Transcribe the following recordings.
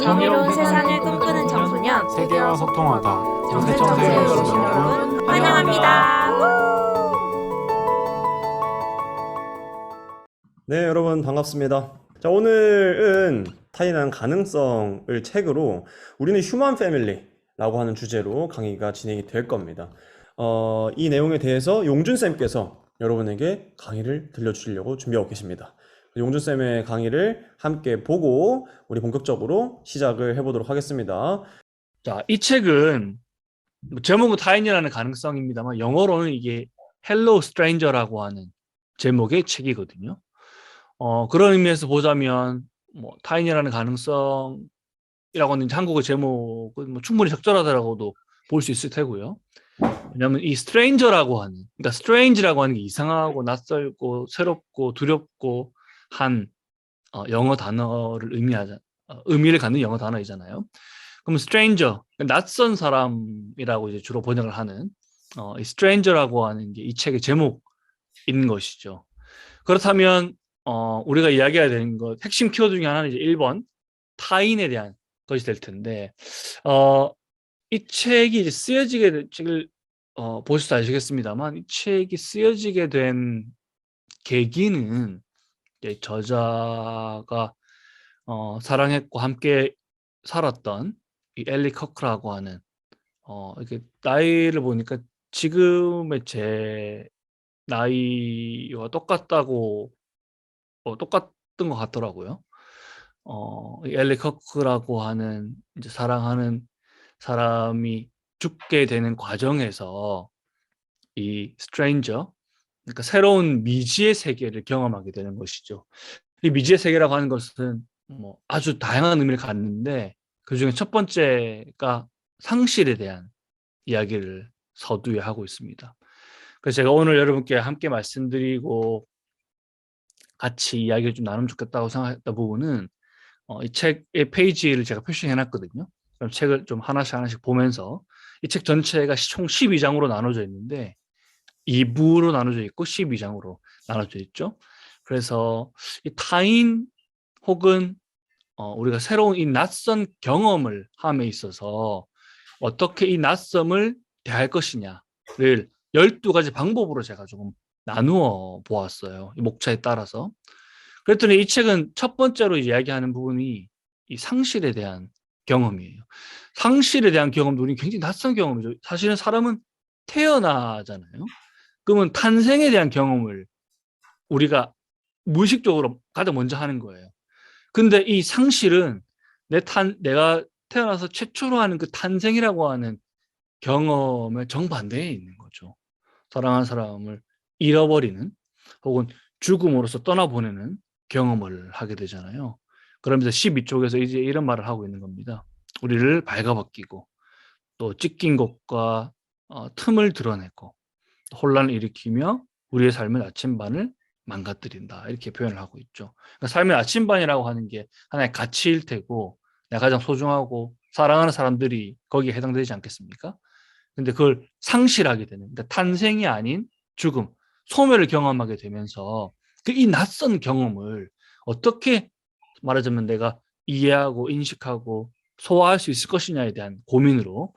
정의로운 세상을 꿈꾸는 청소년 세계와 소통하다 정세청세에 오신 여러분 환영합니다. 네, 여러분 반갑습니다. 자, 오늘은 타인한 가능성을 책으로 우리는 휴먼 패밀리라고 하는 주제로 강의가 진행이 될 겁니다. 이 내용에 대해서 용준쌤께서 여러분에게 강의를 들려주시려고 준비하고 계십니다. 용준쌤의 강의를 함께 보고 우리 본격적으로 시작을 해보도록 하겠습니다. 자, 이 책은 제목은 타인이라는 가능성입니다만 영어로는 이게 Hello Stranger라고 하는 제목의 책이거든요. 그런 의미에서 보자면 타인이라는 가능성이라고 하는 한국어 제목은 충분히 적절하다고도 볼 수 있을 테고요. 왜냐하면 이 stranger라고 하는, 그러니까 strange라고 하는 게 이상하고 낯설고 새롭고 두렵고 한 영어 단어를 의미를 갖는 영어 단어이잖아요. 그럼 stranger, 낯선 사람이라고 이제 주로 번역을 하는 이 stranger라고 하는 게 이 책의 제목인 것이죠. 그렇다면 우리가 이야기해야 되는 것 핵심 키워드 중에 하나는 이제 1번 타인에 대한 것이 될 텐데 이 책이 이제 쓰여지게 된 책을 보셔서 아시겠습니다만 이 책이 쓰여지게 된 계기는 이제 저자가 사랑했고 함께 살았던 이 엘리 커크라고 하는 이렇게 나이를 보니까 지금의 제 나이와 똑같은 것 같더라고요. 이 엘리 커크라고 하는 이제 사랑하는 사람이 죽게 되는 과정에서 이 스트레인저, 그러니까 새로운 미지의 세계를 경험하게 되는 것이죠. 이 미지의 세계라고 하는 것은 아주 다양한 의미를 갖는데 그중에 첫 번째가 상실에 대한 이야기를 서두에 하고 있습니다. 그래서 제가 오늘 여러분께 함께 말씀드리고 같이 이야기를 좀 나누면 좋겠다고 생각했던 부분은 이 책의 페이지를 제가 표시해 놨거든요. 그럼 책을 좀 하나씩 보면서 이 책 전체가 총 12장으로 나눠져 있는데 2부로 나눠져 있고 12장으로 나눠져 있죠. 그래서 이 타인 혹은 우리가 새로운 이 낯선 경험을 함에 있어서 어떻게 이 낯섦을 대할 것이냐를 12가지 방법으로 제가 조금 나누어 보았어요. 이 목차에 따라서. 그랬더니 이 책은 첫 번째로 이야기하는 부분이 이 상실에 대한 경험이에요. 상실에 대한 경험도 우리는 굉장히 낯선 경험이죠. 사실은 사람은 태어나잖아요. 그러면 탄생에 대한 경험을 우리가 무의식적으로 가장 먼저 하는 거예요. 근데 이 상실은 내가 태어나서 최초로 하는 그 탄생이라고 하는 경험의 정반대에 있는 거죠. 사랑하는 사람을 잃어버리는 혹은 죽음으로써 떠나보내는 경험을 하게 되잖아요. 그러면서 12쪽에서 이제 이런 말을 하고 있는 겁니다. 우리를 발가벗기고 또 찢긴 곳과 틈을 드러내고 혼란을 일으키며 우리의 삶의 나침반을 망가뜨린다. 이렇게 표현을 하고 있죠. 그러니까 삶의 나침반이라고 하는 게 하나의 가치일 테고 내가 가장 소중하고 사랑하는 사람들이 거기에 해당되지 않겠습니까? 근데 그걸 상실하게 되는, 그러니까 탄생이 아닌 죽음, 소멸을 경험하게 되면서 이 낯선 경험을 어떻게 말하자면 내가 이해하고 인식하고 소화할 수 있을 것이냐에 대한 고민으로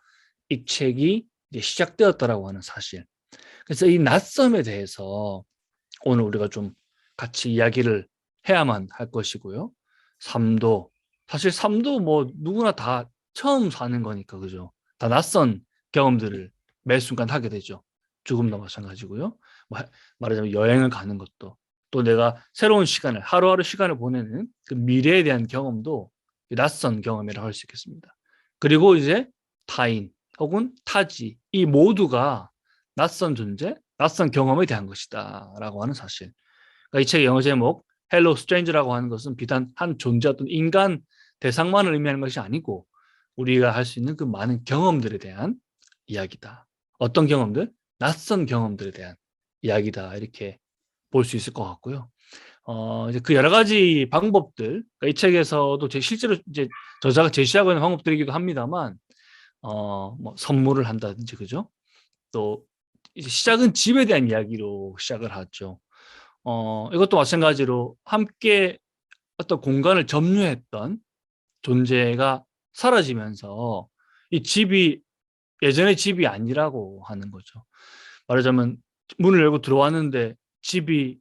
이 책이 이제 시작되었다라고 하는 사실. 그래서 이 낯섦에 대해서 오늘 우리가 좀 같이 이야기를 해야만 할 것이고요. 삶도, 사실 삶도 누구나 다 처음 사는 거니까, 그죠? 다 낯선 경험들을 매 순간 하게 되죠. 죽음도 마찬가지고요. 말하자면 여행을 가는 것도, 또 내가 새로운 시간을, 하루하루 시간을 보내는 그 미래에 대한 경험도 낯선 경험이라고 할 수 있겠습니다. 그리고 이제 타인 혹은 타지, 이 모두가 낯선 존재, 낯선 경험에 대한 것이다 라고 하는 사실. 그러니까 이 책의 영어 제목 Hello Strange라고 하는 것은 비단 한 존재, 어떤 인간 대상만을 의미하는 것이 아니고 우리가 할 수 있는 그 많은 경험들에 대한 이야기다. 어떤 경험들? 낯선 경험들에 대한 이야기다. 이렇게 볼 수 있을 것 같고요. 이제 그 여러 가지 방법들, 그러니까 이 책에서도 실제로 이제 저자가 제시하고 있는 방법들이기도 합니다만, 선물을 한다든지, 그죠? 또 이제 시작은 집에 대한 이야기로 시작을 하죠. 이것도 마찬가지로 함께 어떤 공간을 점유했던 존재가 사라지면서 이 집이 예전의 집이 아니라고 하는 거죠. 말하자면 문을 열고 들어왔는데 집이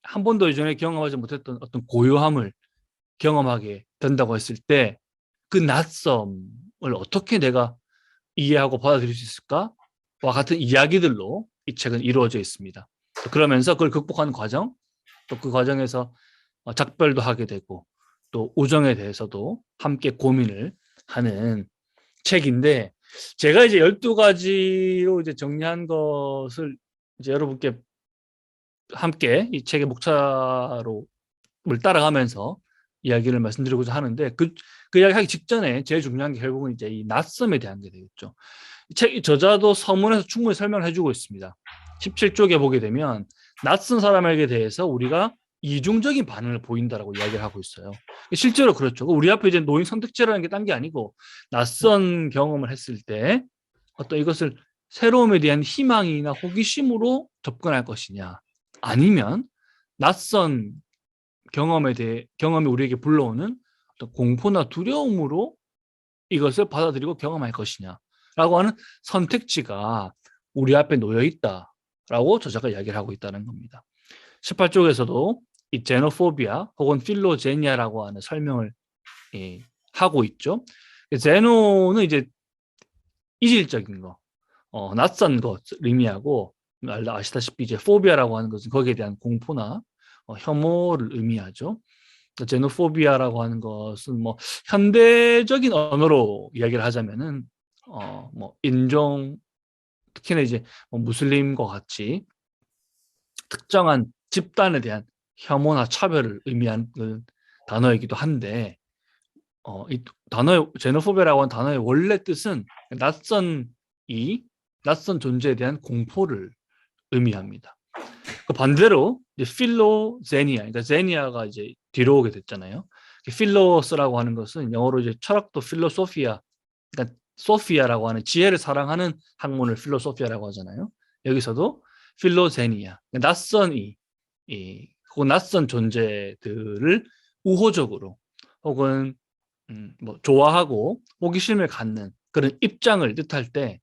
한 번도 예전에 경험하지 못했던 어떤 고요함을 경험하게 된다고 했을 때 그 낯섦을 어떻게 내가 이해하고 받아들일 수 있을까와 같은 이야기들로 이 책은 이루어져 있습니다. 그러면서 그걸 극복하는 과정, 또 그 과정에서 작별도 하게 되고 또 우정에 대해서도 함께 고민을 하는 책인데, 제가 이제 12가지로 이제 정리한 것을 이제 여러분께 함께 이 책의 목차로 따라가면서 이야기를 말씀드리고자 하는데, 그 이야기 하기 직전에 제일 중요한 게 결국은 이제 이 낯섦에 대한 게 되겠죠. 이 저자도 서문에서 충분히 설명을 해주고 있습니다. 17쪽에 보게 되면 낯선 사람에게 대해서 우리가 이중적인 반응을 보인다라고 이야기를 하고 있어요. 실제로 그렇죠. 우리 앞에 이제 노인 선택제라는 게 딴 게 아니고 낯선 경험을 했을 때 어떤 이것을 새로움에 대한 희망이나 호기심으로 접근할 것이냐, 아니면 낯선 경험이 우리에게 불러오는 어떤 공포나 두려움으로 이것을 받아들이고 경험할 것이냐라고 하는 선택지가 우리 앞에 놓여 있다라고 저자가 이야기를 하고 있다는 겁니다. 18쪽에서도 이 제노포비아 혹은 필로제니아라고 하는 설명을 하고 있죠. 제노는 이제 이질적인 거, 낯선 것을 의미하고, 아시다시피 이제 포비아라고 하는 것은 거기에 대한 공포나 혐오를 의미하죠. 제노포비아라고 하는 것은 뭐 현대적인 언어로 이야기를 하자면은 뭐 인종, 특히나 이제 뭐 무슬림과 같이 특정한 집단에 대한 혐오나 차별을 의미하는 단어이기도 한데, 이 단어의 제노포비아라고 하는 단어의 원래 뜻은 낯선 존재에 대한 공포를 의미합니다. 그 반대로 이제 필로제니아, 그러니까 제니아가 이제 뒤로 오게 됐잖아요. 필로스라고 하는 것은 영어로 이제 철학도 필로소피아, 그러니까 소피아라고 하는 지혜를 사랑하는 학문을 필로소피아라고 하잖아요. 여기서도 필로제니아, 혹은 낯선 존재들을 우호적으로 혹은 뭐 좋아하고 호기심을 갖는 그런 입장을 뜻할 때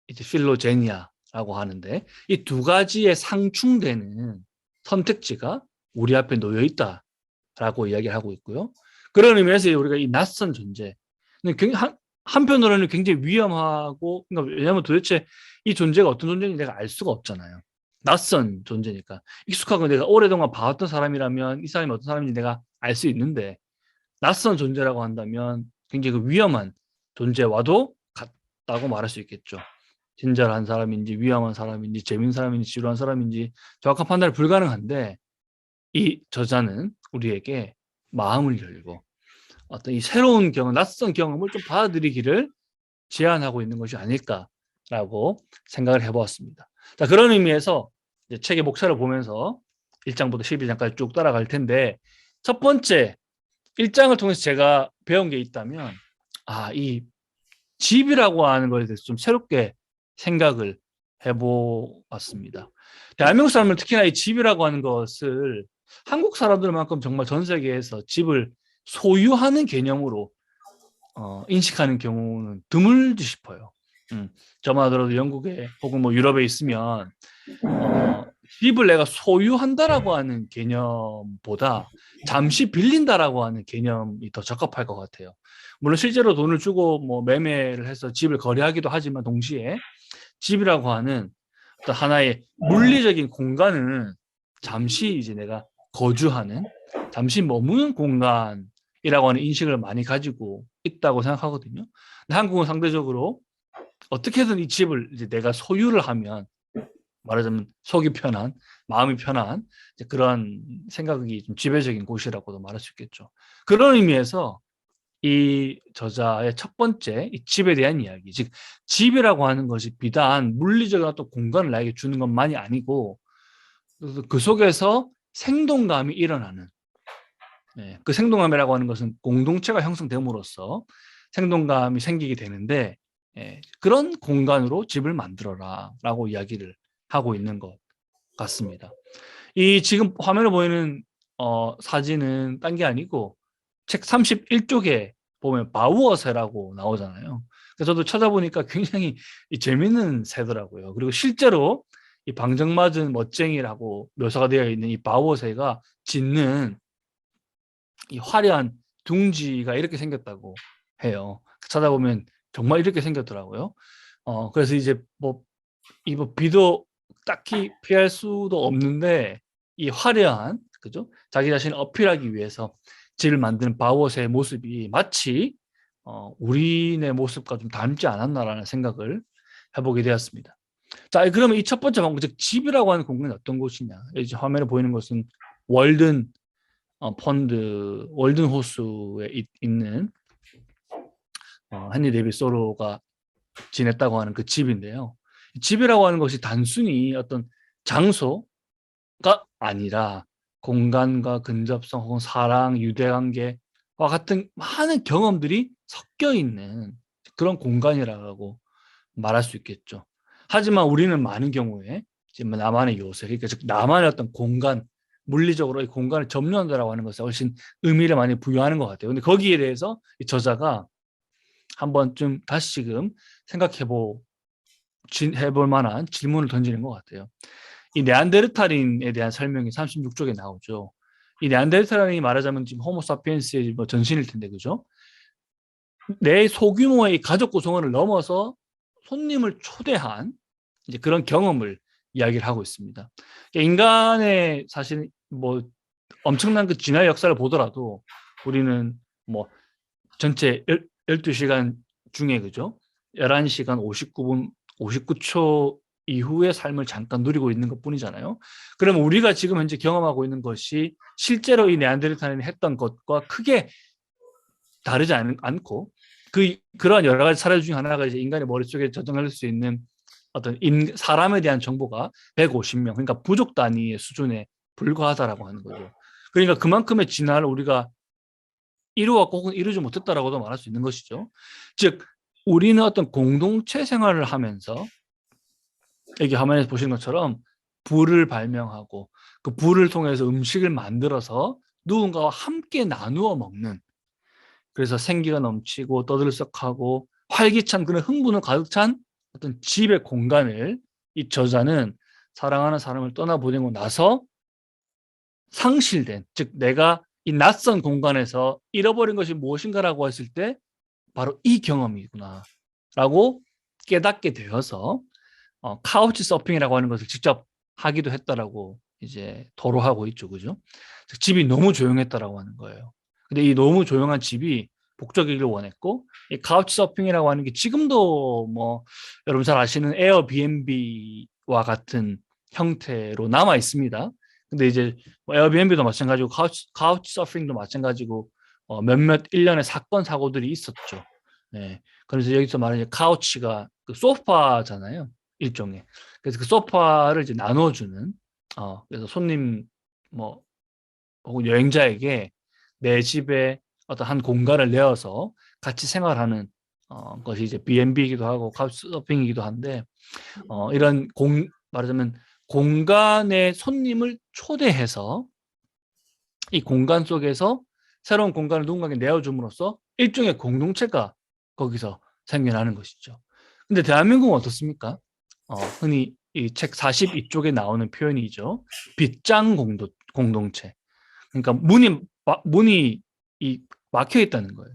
이제 필로제니아라고 하는데, 이 두 가지의 상충되는 선택지가 우리 앞에 놓여 있다라고 이야기를 하고 있고요. 그런 의미에서 우리가 이 낯선 존재는 한편으로는 굉장히 위험하고, 그러니까 왜냐하면 도대체 이 존재가 어떤 존재인지 내가 알 수가 없잖아요. 낯선 존재니까. 익숙하고 내가 오래동안 봐왔던 사람이라면 이 사람이 어떤 사람인지 내가 알 수 있는데, 낯선 존재라고 한다면 굉장히 그 위험한 존재와도 같다고 말할 수 있겠죠. 친절한 사람인지 위험한 사람인지 재미있는 사람인지 지루한 사람인지 정확한 판단이 불가능한데, 이 저자는 우리에게 마음을 열고 어떤 이 새로운 경험, 낯선 경험을 좀 받아들이기를 제안하고 있는 것이 아닐까라고 생각을 해보았습니다. 자, 그런 의미에서 이제 책의 목차를 보면서 1장부터 11장까지 쭉 따라갈 텐데, 첫 번째 1장을 통해서 제가 배운 게 있다면, 이 집이라고 하는 것에 대해서 좀 새롭게 생각을 해보았습니다. 대한민국 사람은 특히나 이 집이라고 하는 것을 한국 사람들만큼 정말 전 세계에서 집을 소유하는 개념으로 인식하는 경우는 드물지 싶어요. 저만 하더라도 영국에 혹은 뭐 유럽에 있으면 집을 내가 소유한다라고 하는 개념보다 잠시 빌린다라고 하는 개념이 더 적합할 것 같아요. 물론 실제로 돈을 주고 뭐 매매를 해서 집을 거래하기도 하지만, 동시에 집이라고 하는 어떤 하나의 물리적인 공간은 잠시 이제 내가 거주하는, 잠시 머무는 공간이라고 하는 인식을 많이 가지고 있다고 생각하거든요. 근데 한국은 상대적으로 어떻게든 이 집을 이제 내가 소유를 하면, 말하자면 속이 편한, 마음이 편한 그런 생각이 좀 지배적인 곳이라고도 말할 수 있겠죠. 그런 의미에서 이 저자의 첫 번째 이 집에 대한 이야기, 즉 집이라고 하는 것이 비단 물리적인 어떤 공간을 나에게 주는 것만이 아니고, 그 속에서 생동감이 일어나는, 그 생동감이라고 하는 것은 공동체가 형성됨으로써 생동감이 생기게 되는데, 그런 공간으로 집을 만들어라 라고 이야기를 하고 있는 것 같습니다. 이 지금 화면에 보이는 사진은 딴 게 아니고 책 31쪽에 보면 바우어새라고 나오잖아요. 그래서 저도 찾아보니까 굉장히 재밌는 새더라고요. 그리고 실제로 이 방정맞은 멋쟁이라고 묘사가 되어 있는 이 바우어새가 짓는 이 화려한 둥지가 이렇게 생겼다고 해요. 찾아보면 정말 이렇게 생겼더라고요. 그래서 이제 뭐 비도 딱히 피할 수도 없는데 이 화려한 그죠? 자기 자신을 어필하기 위해서 집을 만드는 바우어스의 모습이 마치 우리네 모습과 좀 닮지 않았나라는 생각을 해보게 되었습니다. 자, 그러면 이 첫 번째 방법, 즉 집이라고 하는 공간이 어떤 곳이냐? 이제 화면에 보이는 것은 월든 펀드, 월든 호수에 있는 헨리 데이빗 소로가 지냈다고 하는 그 집인데요. 집이라고 하는 것이 단순히 어떤 장소가 아니라 공간과 근접성 혹은 사랑, 유대관계와 같은 많은 경험들이 섞여 있는 그런 공간이라고 말할 수 있겠죠. 하지만 우리는 많은 경우에 지금 나만의 요새, 그러니까 즉 나만의 어떤 공간, 물리적으로 이 공간을 점유한다라고 하는 것에 훨씬 의미를 많이 부여하는 것 같아요. 근데 거기에 대해서 이 저자가 한번쯤 다시금 해볼 만한 질문을 던지는 것 같아요. 이 네안데르탈인에 대한 설명이 36쪽에 나오죠. 이 네안데르탈인이 말하자면 지금 호모사피엔스의 뭐 전신일 텐데, 그죠? 내 소규모의 가족 구성원을 넘어서 손님을 초대한 이제 그런 경험을 이야기를 하고 있습니다. 인간의 사실 뭐 엄청난 그 진화 역사를 보더라도 우리는 뭐 전체 12시간 중에 그죠? 11시간 59분 59초 이후의 삶을 잠깐 누리고 있는 것뿐이잖아요. 그럼 우리가 지금 현재 경험하고 있는 것이 실제로 이 네안데르탈인이 했던 것과 크게 다르지 않고 그러한 여러 가지 사례 중에 하나가 이제 인간의 머릿속에 저장할 수 있는 어떤 사람에 대한 정보가 150명, 그러니까 부족 단위의 수준에 불과하다라고 하는 거죠. 그러니까 그만큼의 진화를 우리가 이루었고 혹은 이루지 못했다라고도 말할 수 있는 것이죠. 즉 우리는 어떤 공동체 생활을 하면서 여기 화면에서 보시는 것처럼 불을 발명하고 그 불을 통해서 음식을 만들어서 누군가와 함께 나누어 먹는, 그래서 생기가 넘치고 떠들썩하고 활기찬 그런 흥분을 가득 찬 어떤 집의 공간을 이 저자는 사랑하는 사람을 떠나보내고 나서 상실된, 즉 내가 이 낯선 공간에서 잃어버린 것이 무엇인가라고 했을 때 바로 이 경험이구나 라고 깨닫게 되어서 카우치 서핑이라고 하는 것을 직접 하기도 했다라고 이제 토로하고 있죠. 그죠? 즉 집이 너무 조용했다라고 하는 거예요. 근데 이 너무 조용한 집이 복잡이길 원했고, 이 카우치 서핑이라고 하는 게 지금도 뭐 여러분 잘 아시는 에어비앤비와 같은 형태로 남아 있습니다. 근데 이제 뭐 에어비앤비도 마찬가지고 카우치 서핑도 마찬가지고 몇몇 일련의 사건 사고들이 있었죠. 네. 그래서 여기서 말하는 카우치가 그 소파잖아요. 일종의. 그래서 그 소파를 이제 나눠주는 그래서 손님 뭐 혹은 여행자에게 내 집에 어떤 한 공간을 내어서 같이 생활하는 것이 이제 B&B이기도 하고 카우치서핑이기도 한데 이런 말하자면 공간에 손님을 초대해서 이 공간 속에서 새로운 공간을 누군가에게 내어줌으로써 일종의 공동체가 거기서 생겨나는 것이죠. 근데 대한민국은 어떻습니까? 흔히 이 책 42쪽에 나오는 표현이죠. 빗장 공동체. 그러니까 문이 막혀 있다는 거예요.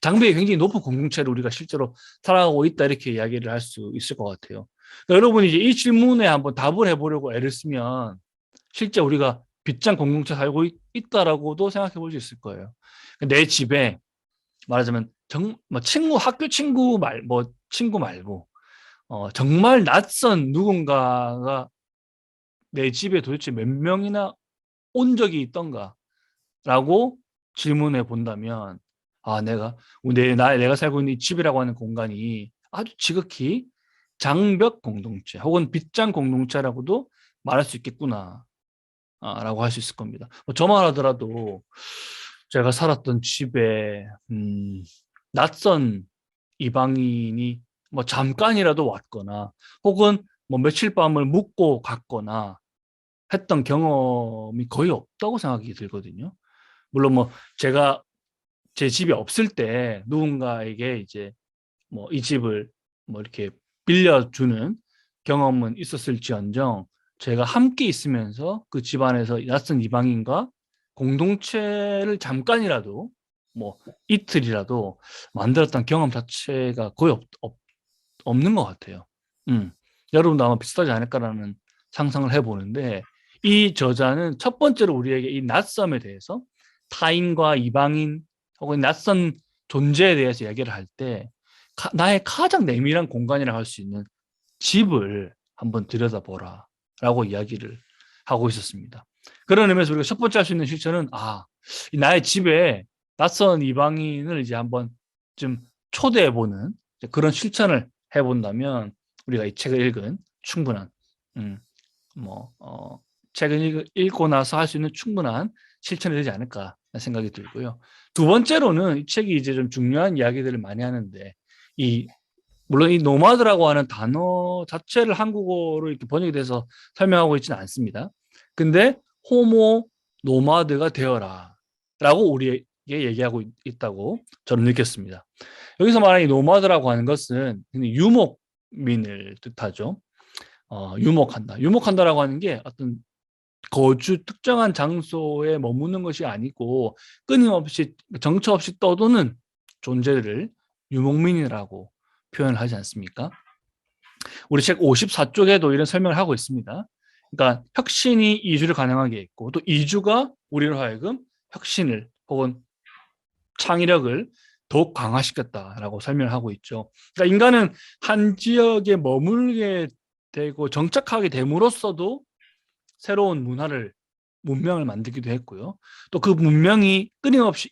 장벽이 굉장히 높은 공동체를 우리가 실제로 살아가고 있다, 이렇게 이야기를 할 수 있을 것 같아요. 그러니까 여러분이 이제 이 질문에 한번 답을 해보려고 애를 쓰면 실제 우리가 빗장 공동체 살고 있다라고도 생각해 볼 수 있을 거예요. 내 집에 말하자면 학교 친구 친구 말고 정말 낯선 누군가가 내 집에 도대체 몇 명이나 온 적이 있던가라고 질문해 본다면, 내가 살고 있는 이 집이라고 하는 공간이 아주 지극히 장벽 공동체 혹은 빗장 공동체라고도 말할 수 있겠구나 라고 할 수 있을 겁니다. 저만 하더라도 제가 살았던 집에 낯선 이방인이 뭐 잠깐이라도 왔거나 혹은 뭐 며칠 밤을 묵고 갔거나 했던 경험이 거의 없다고 생각이 들거든요. 물론 뭐 제가 제 집이 없을 때 누군가에게 이제 뭐 이 집을 뭐 이렇게 빌려주는 경험은 있었을지언정 제가 함께 있으면서 그 집안에서 낯선 이방인과 공동체를 잠깐이라도 뭐 이틀이라도 만들었던 경험 자체가 거의 없는 것 같아요. 여러분도 아마 비슷하지 않을까라는 상상을 해보는데 이 저자는 첫 번째로 우리에게 이 낯섦에 대해서 타인과 이방인 혹은 낯선 존재에 대해서 이야기를 할 때 나의 가장 내밀한 공간이라고 할 수 있는 집을 한번 들여다보라 라고 이야기를 하고 있었습니다. 그런 의미에서 우리가 첫 번째 할 수 있는 실천은 이 나의 집에 낯선 이방인을 이제 한번 좀 초대해보는 그런 실천을 해본다면 우리가 이 책을 읽은 충분한 책을 읽고 나서 할 수 있는 충분한 실천이 되지 않을까 생각이 들고요. 두 번째로는 이 책이 이제 좀 중요한 이야기들을 많이 하는데 물론 이 노마드라고 하는 단어 자체를 한국어로 이렇게 번역이 돼서 설명하고 있지는 않습니다. 근데 호모 노마드가 되어라 라고 우리에게 얘기하고 있다고 저는 느꼈습니다. 여기서 말하는 이 노마드라고 하는 것은 유목민을 뜻하죠. 유목한다. 유목한다라고 하는 게 어떤 특정한 장소에 머무는 것이 아니고 끊임없이 정처 없이 떠도는 존재들을 유목민이라고 표현을 하지 않습니까? 우리 책 54쪽에도 이런 설명을 하고 있습니다. 그러니까 혁신이 이주를 가능하게 했고 또 이주가 우리로 하여금 혁신을 혹은 창의력을 더욱 강화시켰다라고 설명을 하고 있죠. 그러니까 인간은 한 지역에 머물게 되고 정착하게 됨으로써도 새로운 문명을 만들기도 했고요. 또 그 문명이 끊임없이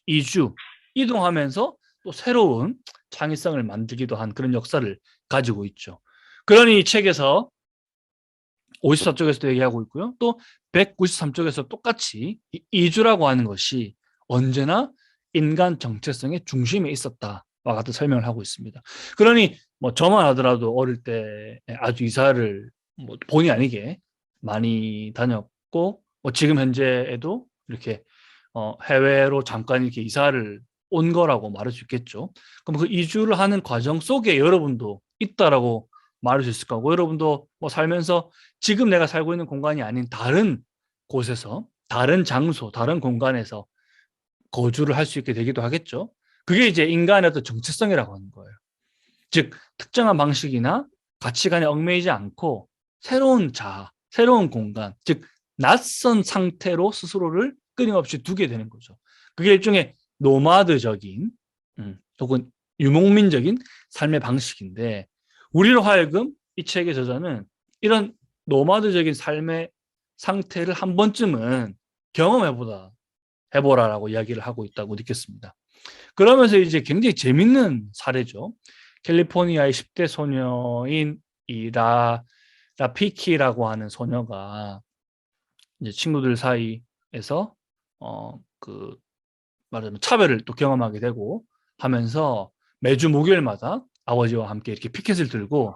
이동하면서 또 새로운 창의성을 만들기도 한 그런 역사를 가지고 있죠. 그러니 이 책에서 54쪽에서도 얘기하고 있고요. 또 193쪽에서 똑같이 이주라고 하는 것이 언제나 인간 정체성의 중심에 있었다와 같은 설명을 하고 있습니다. 그러니 뭐 저만 하더라도 어릴 때 아주 이사를 뭐 본의 아니게 많이 다녔고 뭐 지금 현재에도 이렇게 해외로 잠깐 이렇게 이사를 온 거라고 말할 수 있겠죠. 그럼 그 이주를 하는 과정 속에 여러분도 있다라고 말할 수 있을 거고 여러분도 뭐 살면서 지금 내가 살고 있는 공간이 아닌 다른 곳에서 다른 장소, 다른 공간에서 거주를 할 수 있게 되기도 하겠죠. 그게 이제 인간의 어떤 정체성이라고 하는 거예요. 즉 특정한 방식이나 가치관에 얽매이지 않고 새로운 자아, 새로운 공간, 즉 낯선 상태로 스스로를 끊임없이 두게 되는 거죠. 그게 일종의 노마드적인 혹은 유목민적인 삶의 방식인데 우리로 하여금 이 책의 저자는 이런 노마드적인 삶의 상태를 한 번쯤은 해보라라고 이야기를 하고 있다고 느꼈습니다. 그러면서 이제 굉장히 재밌는 사례죠. 캘리포니아의 10대 소녀인 이 라피키라고 하는 소녀가 이제 친구들 사이에서 말하자면 차별을 또 경험하게 되고 하면서 매주 목요일마다 아버지와 함께 이렇게 피켓을 들고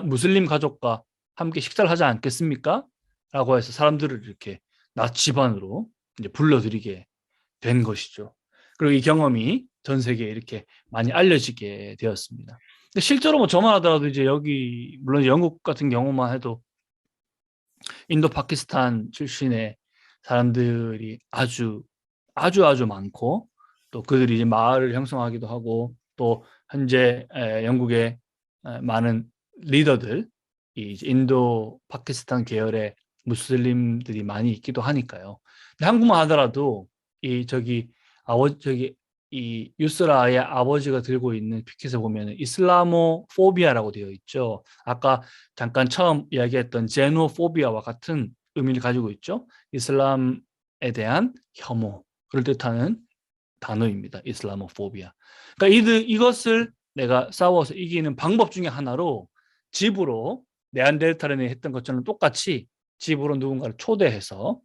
무슬림 가족과 함께 식사를 하지 않겠습니까? 라고 해서 사람들을 이렇게 낮 집안으로 이제 불러들이게 된 것이죠. 그리고 이 경험이 전 세계에 이렇게 많이 알려지게 되었습니다. 근데 실제로 뭐 저만 하더라도 이제 여기 물론 영국 같은 경우만 해도 인도 파키스탄 출신의 사람들이 아주 많고 또 그들이 이제 마을을 형성하기도 하고 또 현재 영국의 많은 리더들 이 인도 파키스탄 계열의 무슬림들이 많이 있기도 하니까요. 근데 한국만 하더라도 이 유스라의 아버지가 들고 있는 피켓에 보면 이슬라모포비아라고 되어 있죠. 아까 잠깐 처음 이야기했던 제노포비아와 같은 의미를 가지고 있죠. 이슬람에 대한 혐오를 뜻하는 단어입니다. 이슬라모포비아. 그러니까 이것을 내가 싸워서 이기는 방법 중에 하나로 집으로 네안데르탈인이 했던 것처럼 똑같이 집으로 누군가를 초대해서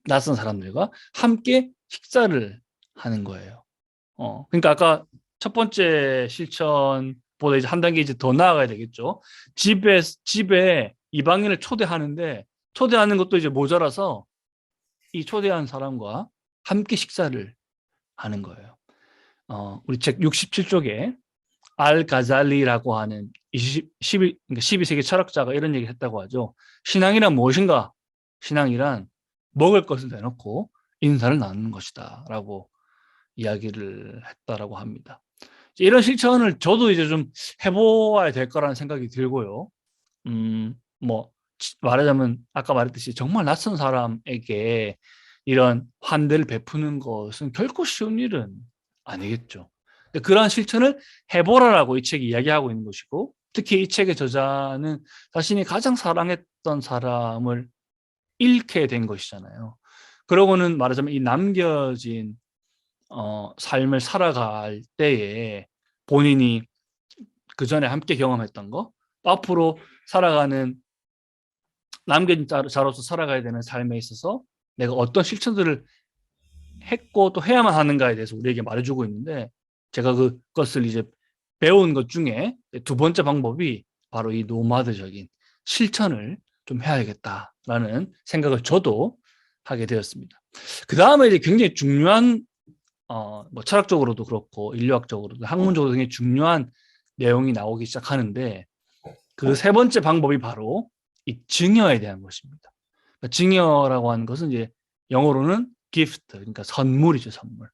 낯선 사람들과 함께 식사를 하는 거예요. 그러니까 아까 첫 번째 실천보다 이제 한 단계 이제 더 나아가야 되겠죠. 집에 이방인을 초대하는 것도 이제 모자라서 이 초대한 사람과 함께 식사를 하는 거예요. 우리 책 67쪽에 알 가잘리라고 하는 12세기 철학자가 이런 얘기를 했다고 하죠. 신앙이란 무엇인가? 신앙이란 먹을 것을 내놓고 인사를 나누는 것이다 라고 이야기를 했다라고 합니다. 이런 실천을 저도 이제 좀 해보아야 될 거라는 생각이 들고요. 뭐 말하자면 아까 말했듯이 정말 낯선 사람에게 이런 환대를 베푸는 것은 결코 쉬운 일은 아니겠죠. 근데 그러한 실천을 해보라라고 이 책이 이야기하고 있는 것이고, 특히 이 책의 저자는 자신이 가장 사랑했던 사람을 잃게 된 것이잖아요. 그러고는 말하자면 이 남겨진 삶을 살아갈 때에 본인이 그 전에 함께 경험했던 거, 앞으로 살아가는 남겨진 자로서 살아가야 되는 삶에 있어서 내가 어떤 실천들을 했고 또 해야만 하는가에 대해서 우리에게 말해주고 있는데, 제가 그것을 이제 배운 것 중에 두 번째 방법이 바로 이 노마드적인 실천을 좀 해야겠다라는 생각을 저도 하게 되었습니다. 그 다음에 이제 굉장히 중요한 뭐 철학적으로도 그렇고 인류학적으로도 학문적으로 굉장히 중요한 내용이 나오기 시작하는데, 그 세 번째 방법이 바로 이 증여에 대한 것입니다. 그러니까 증여라고 하는 것은 이제 영어로는 gift, 그러니까 선물이죠, 선물.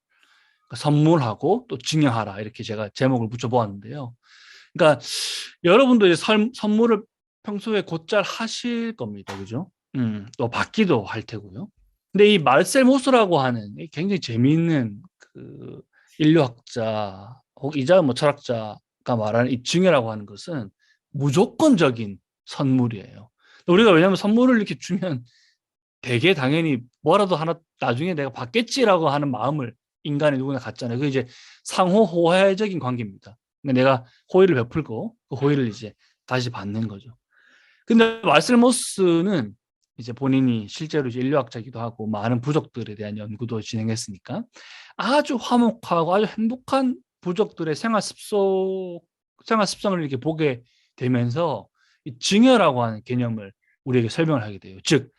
그러니까 선물하고 또 증여하라, 이렇게 제가 제목을 붙여보았는데요. 그러니까 여러분도 이제 선물을 평소에 곧잘 하실 겁니다, 그죠? 또 받기도 할 테고요. 근데 이 말셀 모스라고 하는 굉장히 재미있는 그 인류학자 혹이자 뭐 철학자가 말하는 이 증여라고 하는 것은 무조건적인 선물이에요. 우리가 왜냐하면 선물을 이렇게 주면 되게 당연히 뭐라도 하나 나중에 내가 받겠지라고 하는 마음을 인간이 누구나 갖잖아요. 그게 이제 상호 호혜적인 관계입니다. 그러니까 내가 호의를 베풀고 그 호의를 이제 다시 받는 거죠. 근데 말셀 모스는 이제 본인이 실제로 이제 인류학자이기도 하고 많은 부족들에 대한 연구도 진행했으니까 아주 화목하고 아주 행복한 부족들의 생활 습성을 이렇게 보게 되면서 이 증여라고 하는 개념을 우리에게 설명을 하게 돼요. 즉,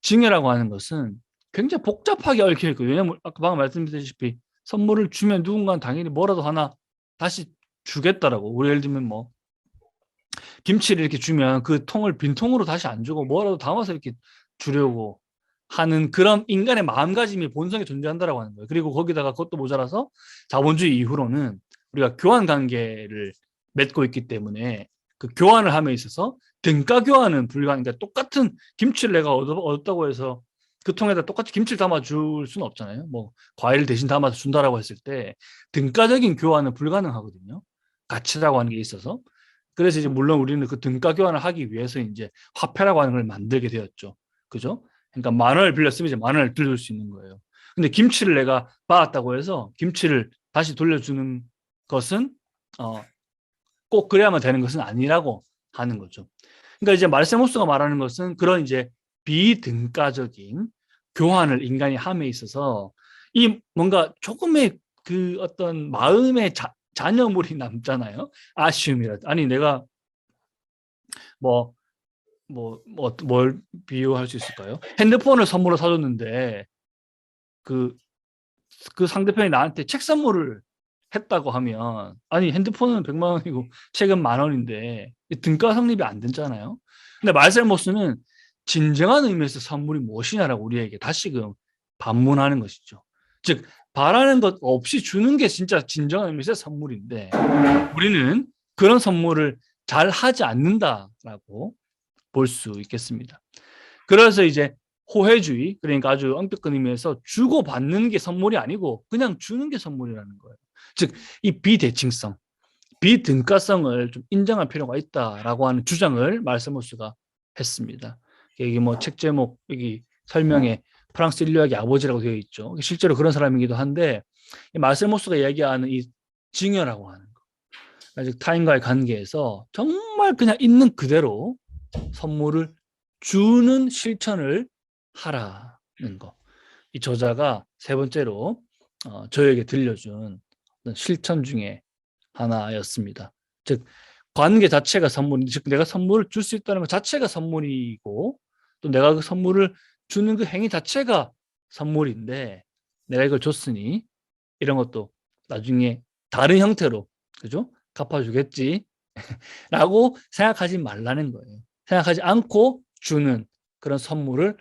증여라고 하는 것은 굉장히 복잡하게 얽혀 있고, 왜냐하면 아까 방금 말씀드렸다시피 선물을 주면 누군가는 당연히 뭐라도 하나 다시 주겠다라고. 우리 예를 들면 뭐 김치를 이렇게 주면 그 통을 빈통으로 다시 안 주고 뭐라도 담아서 이렇게 주려고 하는 그런 인간의 마음가짐이 본성에 존재한다라고 하는 거예요. 그리고 거기다가 그것도 모자라서 자본주의 이후로는 우리가 교환 관계를 맺고 있기 때문에 그 교환을 함에 있어서 등가 교환은 불가능. 그러니까 똑같은 김치를 내가 얻었다고 해서 그 통에다 똑같이 김치를 담아 줄 수는 없잖아요. 뭐 과일을 대신 담아서 준다라고 했을 때 등가적인 교환은 불가능하거든요. 가치라고 하는 게 있어서. 그래서 이제 물론 우리는 그 등가 교환을 하기 위해서 이제 화폐라고 하는 걸 만들게 되었죠. 그죠? 그러니까 10,000원을 빌렸으면 이제 10,000원을 돌려줄 수 있는 거예요. 근데 김치를 내가 받았다고 해서 김치를 다시 돌려주는 것은 꼭 그래야만 되는 것은 아니라고 하는 거죠. 그러니까 이제 말세모스가 말하는 것은 그런 이제 비등가적인 교환을 인간이 함에 있어서 이 뭔가 조금의 그 어떤 마음의 잔여물이 남잖아요. 아쉬움이라도. 아니 내가 뭘 비유할 수 있을까요? 핸드폰을 선물로 사줬는데 그 상대편이 나한테 책 선물을 했다고 하면, 아니 핸드폰은 100만 원이고 책은 10,000원인데 등가 성립이 안 되잖아요. 근데 말셀모스는 진정한 의미에서 선물이 무엇이냐라고 우리에게 다시금 반문하는 것이죠. 즉 바라는 것 없이 주는 게 진짜 진정한 의미에서 선물인데 우리는 그런 선물을 잘 하지 않는다라고 볼 수 있겠습니다. 그래서 이제 호혜주의, 그러니까 아주 엄격한 의미에서 주고받는 게 선물이 아니고 그냥 주는 게 선물이라는 거예요. 즉 이 비대칭성, 비등가성을 좀 인정할 필요가 있다라고 하는 주장을 말세모스가 했습니다. 여기 뭐 책 제목 여기 설명에 프랑스 인류학의 아버지라고 되어 있죠. 실제로 그런 사람이기도 한데 이 말세모스가 이야기하는 이 증여라고 하는 거, 즉 타인과의 관계에서 정말 그냥 있는 그대로 선물을 주는 실천을 하라는 거. 이 저자가 세 번째로 저에게 들려준 실천 중에 하나였습니다. 즉 관계 자체가 선물인데, 즉 내가 선물을 줄 수 있다는 것 자체가 선물이고 또 내가 그 선물을 주는 그 행위 자체가 선물인데 내가 이걸 줬으니 이런 것도 나중에 다른 형태로, 그죠? 갚아주겠지. 라고 생각하지 말라는 거예요. 생각하지 않고 주는 그런 선물을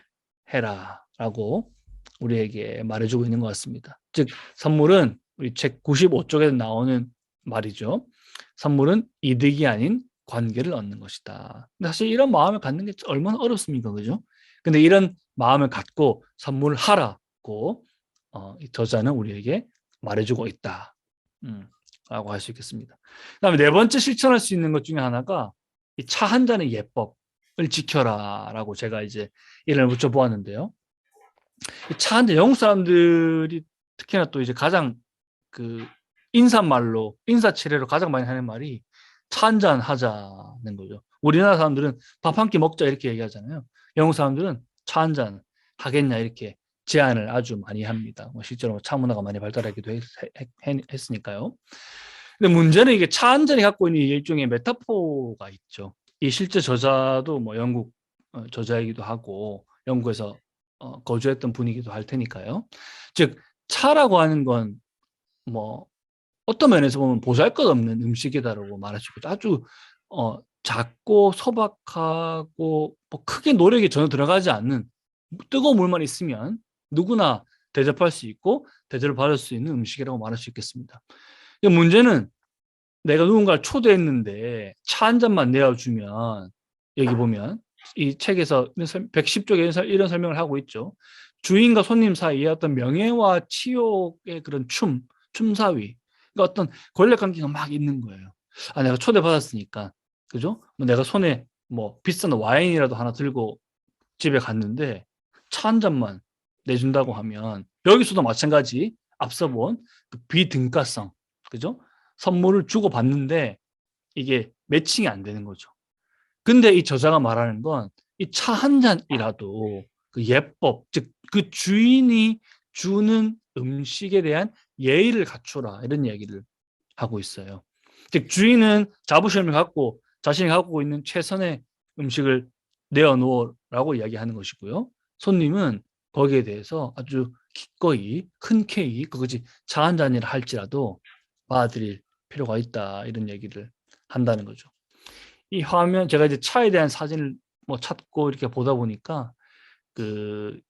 해라. 라고 우리에게 말해주고 있는 것 같습니다. 즉, 선물은 우리 책 95쪽에 나오는 말이죠. 선물은 이득이 아닌 관계를 얻는 것이다. 근데 사실 이런 마음을 갖는 게 얼마나 어렵습니까? 그죠? 근데 이런 마음을 갖고 선물을 하라고 이 저자는 우리에게 말해주고 있다. 라고 할 수 있겠습니다. 그다음에 네 번째 실천할 수 있는 것 중에 하나가 이 차 한 잔의 예법을 지켜라라고 제가 이제 이름을 붙여보았는데요. 이 차 한 잔, 영국 사람들이 특히나 또 이제 가장 그 인사말로, 인사치레로 가장 많이 하는 말이 차 한 잔 하자는 거죠. 우리나라 사람들은 밥 한 끼 먹자 이렇게 얘기하잖아요. 영국 사람들은 차 한 잔 하겠냐 이렇게 제안을 아주 많이 합니다. 실제로 차 문화가 많이 발달하기도 했으니까요. 근데 문제는 이게 차 한 잔이 갖고 있는 일종의 메타포가 있죠. 이 실제 저자도 뭐 영국 저자이기도 하고 영국에서 거주했던 분이기도 할 테니까요. 즉 차라고 하는 건 뭐 어떤 면에서 보면 보잘것없는 음식이다라고 말할 수 있고 아주 작고 소박하고 뭐 크게 노력이 전혀 들어가지 않는 뜨거운 물만 있으면 누구나 대접할 수 있고 대접을 받을 수 있는 음식이라고 말할 수 있겠습니다. 문제는 내가 누군가를 초대했는데 차 한 잔만 내어주면 여기 보면 이 책에서 110쪽에 이런 설명을 하고 있죠. 주인과 손님 사이에 어떤 명예와 치욕의 그런 춤사위, 그러니까 어떤 권력 관계가 막 있는 거예요. 아, 내가 초대받았으니까, 그죠? 뭐 내가 손에 뭐 비싼 와인이라도 하나 들고 집에 갔는데 차 한 잔만 내준다고 하면 여기서도 마찬가지 앞서 본 그 비등가성, 그죠? 선물을 주고 받는데 이게 매칭이 안 되는 거죠. 근데 이 저자가 말하는 건 이 차 한 잔이라도 그 예법, 즉 그 주인이 주는 음식에 대한 예의를 갖추라 이런 얘기를 하고 있어요. 즉 주인은 자부심을 갖고 자신이 갖고 있는 최선의 음식을 내어놓으라고 이야기하는 것이고요. 손님은 거기에 대해서 아주 기꺼이 흔쾌히 그것이 차 한 잔이라 할지라도 받아들일 필요가 있다 이런 얘기를 한다는 거죠. 이 화면 제가 이제 차에 대한 사진을 뭐 찾고 이렇게 보다 보니까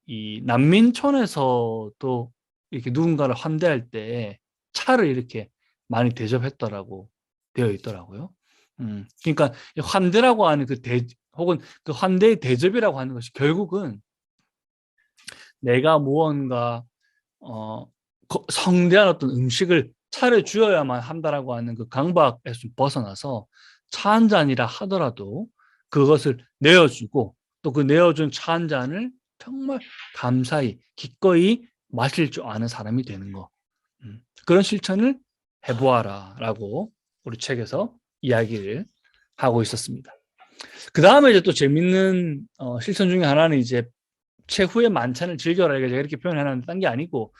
이 난민촌에서도 이렇게 누군가를 환대할 때 차를 이렇게 많이 대접했더라고 되어 있더라고요. 그러니까 환대라고 하는 혹은 그 환대의 대접이라고 하는 것이 결국은 내가 무언가 성대한 어떤 음식을 차려주어야만 한다라고 하는 그 강박에서 좀 벗어나서 차 한 잔이라 하더라도 그것을 내어주고 또 그 내어준 차 한 잔을 정말 감사히 기꺼이 마실 줄 아는 사람이 되는 거. 그런 실천을 해보아라 라고 우리 책에서 이야기를 하고 있었습니다. 그 다음에 이제 또 재밌는 실천 중에 하나는 이제 최후의 만찬을 즐겨라. 제가 이렇게 표현해놨는데 딴 게 아니고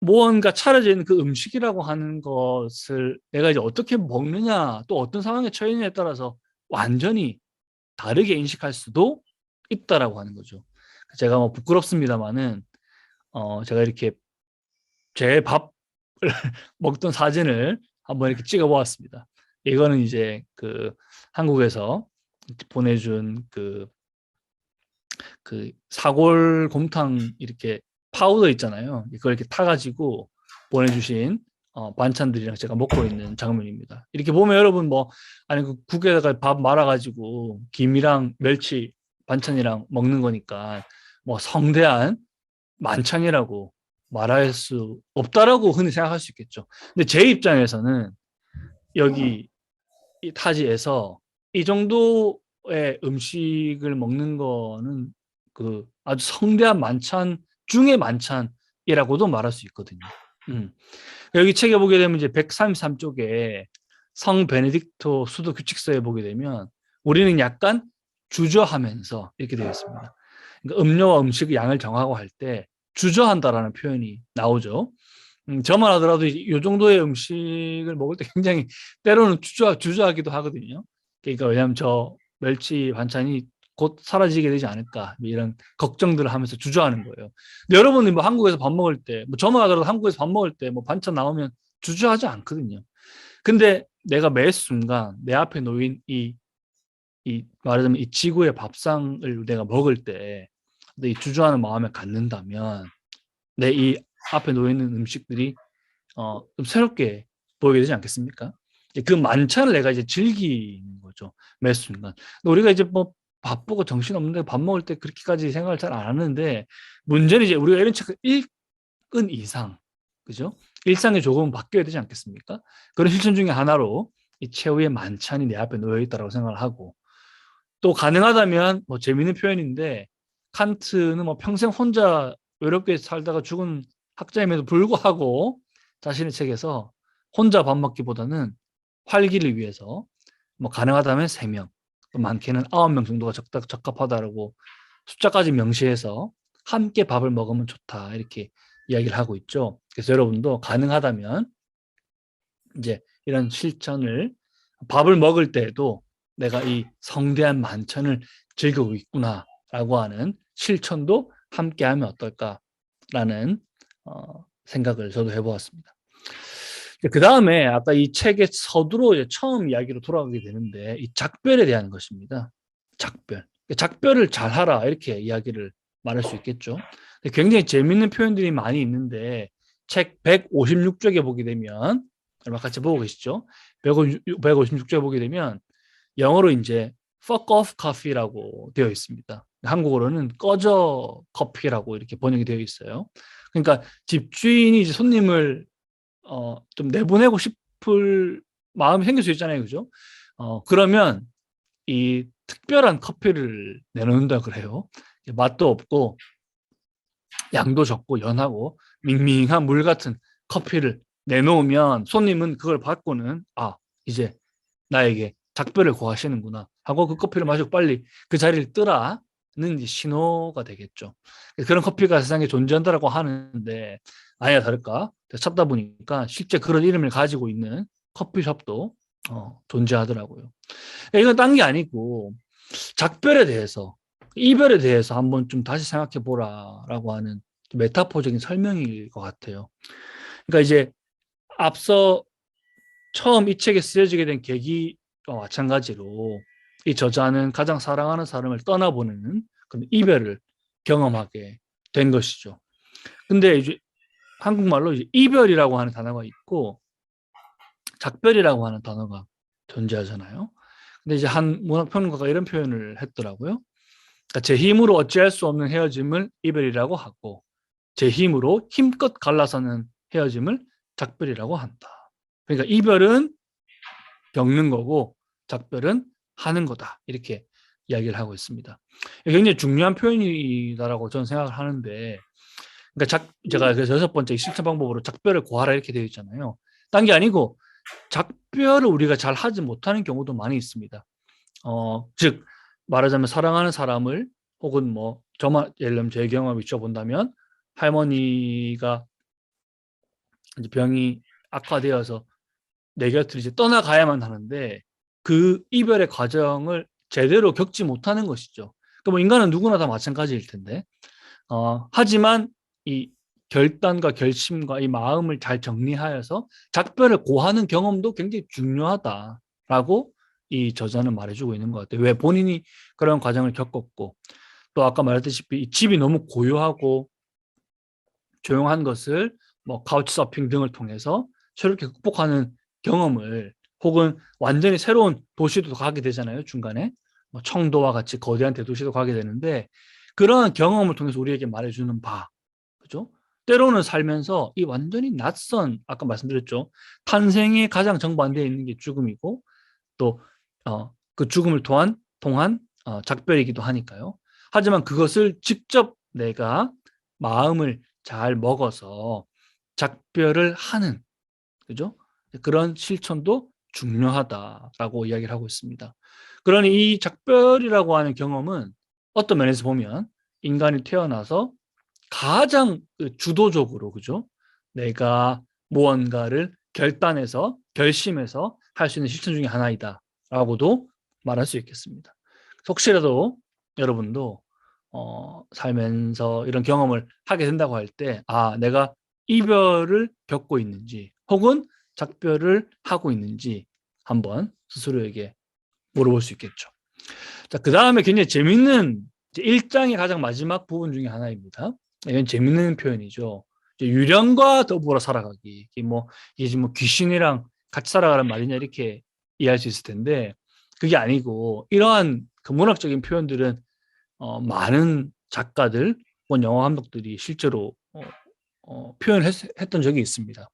무언가 차려져 있는 그 음식이라고 하는 것을 내가 이제 어떻게 먹느냐 또 어떤 상황에 처해 있느냐에 따라서 완전히 다르게 인식할 수도 있다라고 하는 거죠. 제가 뭐 부끄럽습니다만은 제가 이렇게 제 밥을 먹던 사진을 한번 이렇게 찍어 보았습니다. 이거는 이제 그 한국에서 보내준 그 사골곰탕 이렇게 파우더 있잖아요. 이걸 이렇게 타가지고 보내주신 반찬들이랑 제가 먹고 있는 장면입니다. 이렇게 보면 여러분 아니 그 국에다가 밥 말아가지고 김이랑 멸치 반찬이랑 먹는 거니까 성대한 만찬이라고 말할 수 없다라고 흔히 생각할 수 있겠죠. 근데 제 입장에서는 여기 이 타지에서 이 정도의 음식을 먹는 거는 아주 성대한 만찬 중의 만찬이라고도 말할 수 있거든요. 여기 책에 보게 되면 이제 133쪽에 성 베네딕토 수도 규칙서에 보게 되면 우리는 약간 주저하면서 이렇게 되어 있습니다. 그러니까 음료와 음식의 양을 정하고 할 때 주저한다라는 표현이 나오죠. 저만 하더라도 이 정도의 음식을 먹을 때 굉장히 때로는 주저하기도 하거든요. 그러니까 왜냐하면 저 멸치 반찬이 곧 사라지게 되지 않을까 뭐 이런 걱정들을 하면서 주저하는 거예요. 근데 여러분이 뭐 한국에서 밥 먹을 때, 뭐 저만 하더라도 한국에서 밥 먹을 때 뭐 반찬 나오면 주저하지 않거든요. 근데 내가 매 순간 내 앞에 놓인 이 말하자면 이 지구의 밥상을 내가 먹을 때 이 주저하는 마음을 갖는다면 내 이 앞에 놓여 있는 음식들이 좀 새롭게 보이게 되지 않겠습니까? 그 만찬을 내가 이제 즐기는 거죠. 매 순간. 근데 우리가 이제 뭐 바쁘고 정신없는데 밥 먹을 때 그렇게까지 생각을 잘 안 하는데 문제는 이제 우리가 이런 책을 읽은 이상, 그죠? 일상에 조금 바뀌어야 되지 않겠습니까? 그런 실천 중에 하나로 이 최후의 만찬이 내 앞에 놓여 있다고 생각을 하고 또 가능하다면 뭐 재미있는 표현인데 칸트는 뭐 평생 혼자 외롭게 살다가 죽은 학자임에도 불구하고 자신의 책에서 혼자 밥 먹기보다는 활기를 위해서 뭐 가능하다면 3명, 또 많게는 9명 정도가 적합하다라고 숫자까지 명시해서 함께 밥을 먹으면 좋다 이렇게 이야기를 하고 있죠. 그래서 여러분도 가능하다면 이제 이런 실천을 밥을 먹을 때에도 내가 이 성대한 만찬을 즐기고 있구나라고 하는 실천도 함께하면 어떨까라는 생각을 저도 해보았습니다. 그 다음에 아까 이 책의 서두로 이제 처음 이야기로 돌아가게 되는데 이 작별에 대한 것입니다. 작별. 작별을 잘하라 이렇게 이야기를 말할 수 있겠죠. 굉장히 재밌는 표현들이 많이 있는데 책 156쪽에 보게 되면 같이 보고 계시죠? 156쪽에 보게 되면 영어로 이제 fuck off coffee라고 되어 있습니다. 한국어로는 꺼져 커피라고 이렇게 번역이 되어 있어요. 그러니까 집주인이 이제 손님을 좀 내보내고 싶을 마음이 생길 수 있잖아요, 그죠? 그러면 이 특별한 커피를 내놓는다 그래요. 맛도 없고 양도 적고 연하고 밍밍한 물 같은 커피를 내놓으면 손님은 그걸 받고는 이제 나에게 작별을 고하시는구나 하고 그 커피를 마시고 빨리 그 자리를 뜨라는 이제 신호가 되겠죠. 그런 커피가 세상에 존재한다라고 하는데 아니야 다를까 찾다 보니까 실제 그런 이름을 가지고 있는 커피숍도 존재하더라고요. 이건 딴 게 아니고 작별에 대해서 이별에 대해서 한번 좀 다시 생각해 보라라고 하는 메타포적인 설명일 것 같아요. 그러니까 이제 앞서 처음 이 책에 쓰여지게 된 계기와 마찬가지로 이 저자는 가장 사랑하는 사람을 떠나보내는 그런 이별을 경험하게 된 것이죠. 근데 이제 한국말로 이제 이별이라고 하는 단어가 있고 작별이라고 하는 단어가 존재하잖아요. 근데 이제 한 문학평론가가 이런 표현을 했더라고요. 그러니까 제 힘으로 어찌할 수 없는 헤어짐을 이별이라고 하고 제 힘으로 힘껏 갈라서는 헤어짐을 작별이라고 한다. 그러니까 이별은 겪는 거고 작별은 하는 거다. 이렇게 이야기를 하고 있습니다. 굉장히 중요한 표현이다라고 저는 생각을 하는데 그러니까 제가 그래서 6번째 실천 방법으로 작별을 고하라 이렇게 되어 있잖아요. 딴 게 아니고 작별을 우리가 잘 하지 못하는 경우도 많이 있습니다. 즉 말하자면 사랑하는 사람을 혹은 뭐 예를 들면 제 경험을 비춰본다면 할머니가 이제 병이 악화되어서 내 곁을 이제 떠나가야만 하는데 그 이별의 과정을 제대로 겪지 못하는 것이죠. 그러니까 뭐 인간은 누구나 다 마찬가지일 텐데 하지만 이 결단과 결심과 이 마음을 잘 정리하여서 작별을 고하는 경험도 굉장히 중요하다라고 이 저자는 말해주고 있는 것 같아요. 왜 본인이 그런 과정을 겪었고 또 아까 말했다시피 이 집이 너무 고요하고 조용한 것을 뭐 카우치 서핑 등을 통해서 새롭게 극복하는 경험을 혹은 완전히 새로운 도시도 가게 되잖아요. 중간에 뭐 청도와 같이 거대한 대도시도 가게 되는데 그런 경험을 통해서 우리에게 말해주는 바, 그죠? 때로는 살면서 이 완전히 낯선 아까 말씀드렸죠. 탄생에 가장 정반대에 있는 게 죽음이고 또 그 죽음을 통한 작별이기도 하니까요. 하지만 그것을 직접 내가 마음을 잘 먹어서 작별을 하는 그죠? 그런 실천도 중요하다라고 이야기를 하고 있습니다. 그러니 이 작별이라고 하는 경험은 어떤 면에서 보면 인간이 태어나서 가장 주도적으로 그죠? 내가 무언가를 결단해서 결심해서 할 수 있는 실천 중에 하나이다라고도 말할 수 있겠습니다. 혹시라도 여러분도 살면서 이런 경험을 하게 된다고 할 때, 아, 내가 이별을 겪고 있는지 혹은 작별을 하고 있는지 한번 스스로에게 물어볼 수 있겠죠. 자, 그 다음에 굉장히 재밌는 1장의 가장 마지막 부분 중에 하나입니다. 이건 재밌는 표현이죠. 유령과 더불어 살아가기. 이게 지금 뭐 귀신이랑 같이 살아가는 말이냐 이렇게 이해할 수 있을 텐데 그게 아니고 이러한 그 문학적인 표현들은 많은 작가들 혹은 영화 감독들이 실제로 표현했던 적이 있습니다.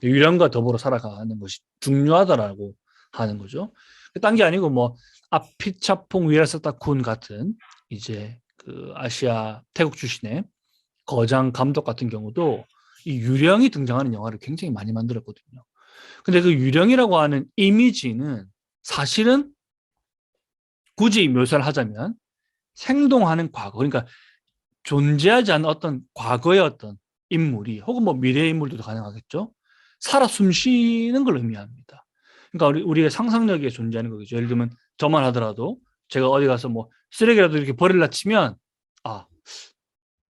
유령과 더불어 살아가는 것이 중요하다라고 하는 거죠. 딴 게 아니고 뭐 아피차퐁 위라사타쿤 같은 이제 그 아시아 태국 출신의 거장 감독 같은 경우도 이 유령이 등장하는 영화를 굉장히 많이 만들었거든요. 근데 그 유령이라고 하는 이미지는 사실은 굳이 묘사를 하자면 생동하는 과거, 그러니까 존재하지 않는 어떤 과거의 어떤 인물이 혹은 뭐 미래의 인물도 가능하겠죠. 살아 숨쉬는 걸 의미합니다. 그러니까 우리가 상상력에 존재하는 거겠죠. 예를 들면 저만 하더라도 제가 어디 가서 뭐 쓰레기라도 이렇게 버릴라 치면 아,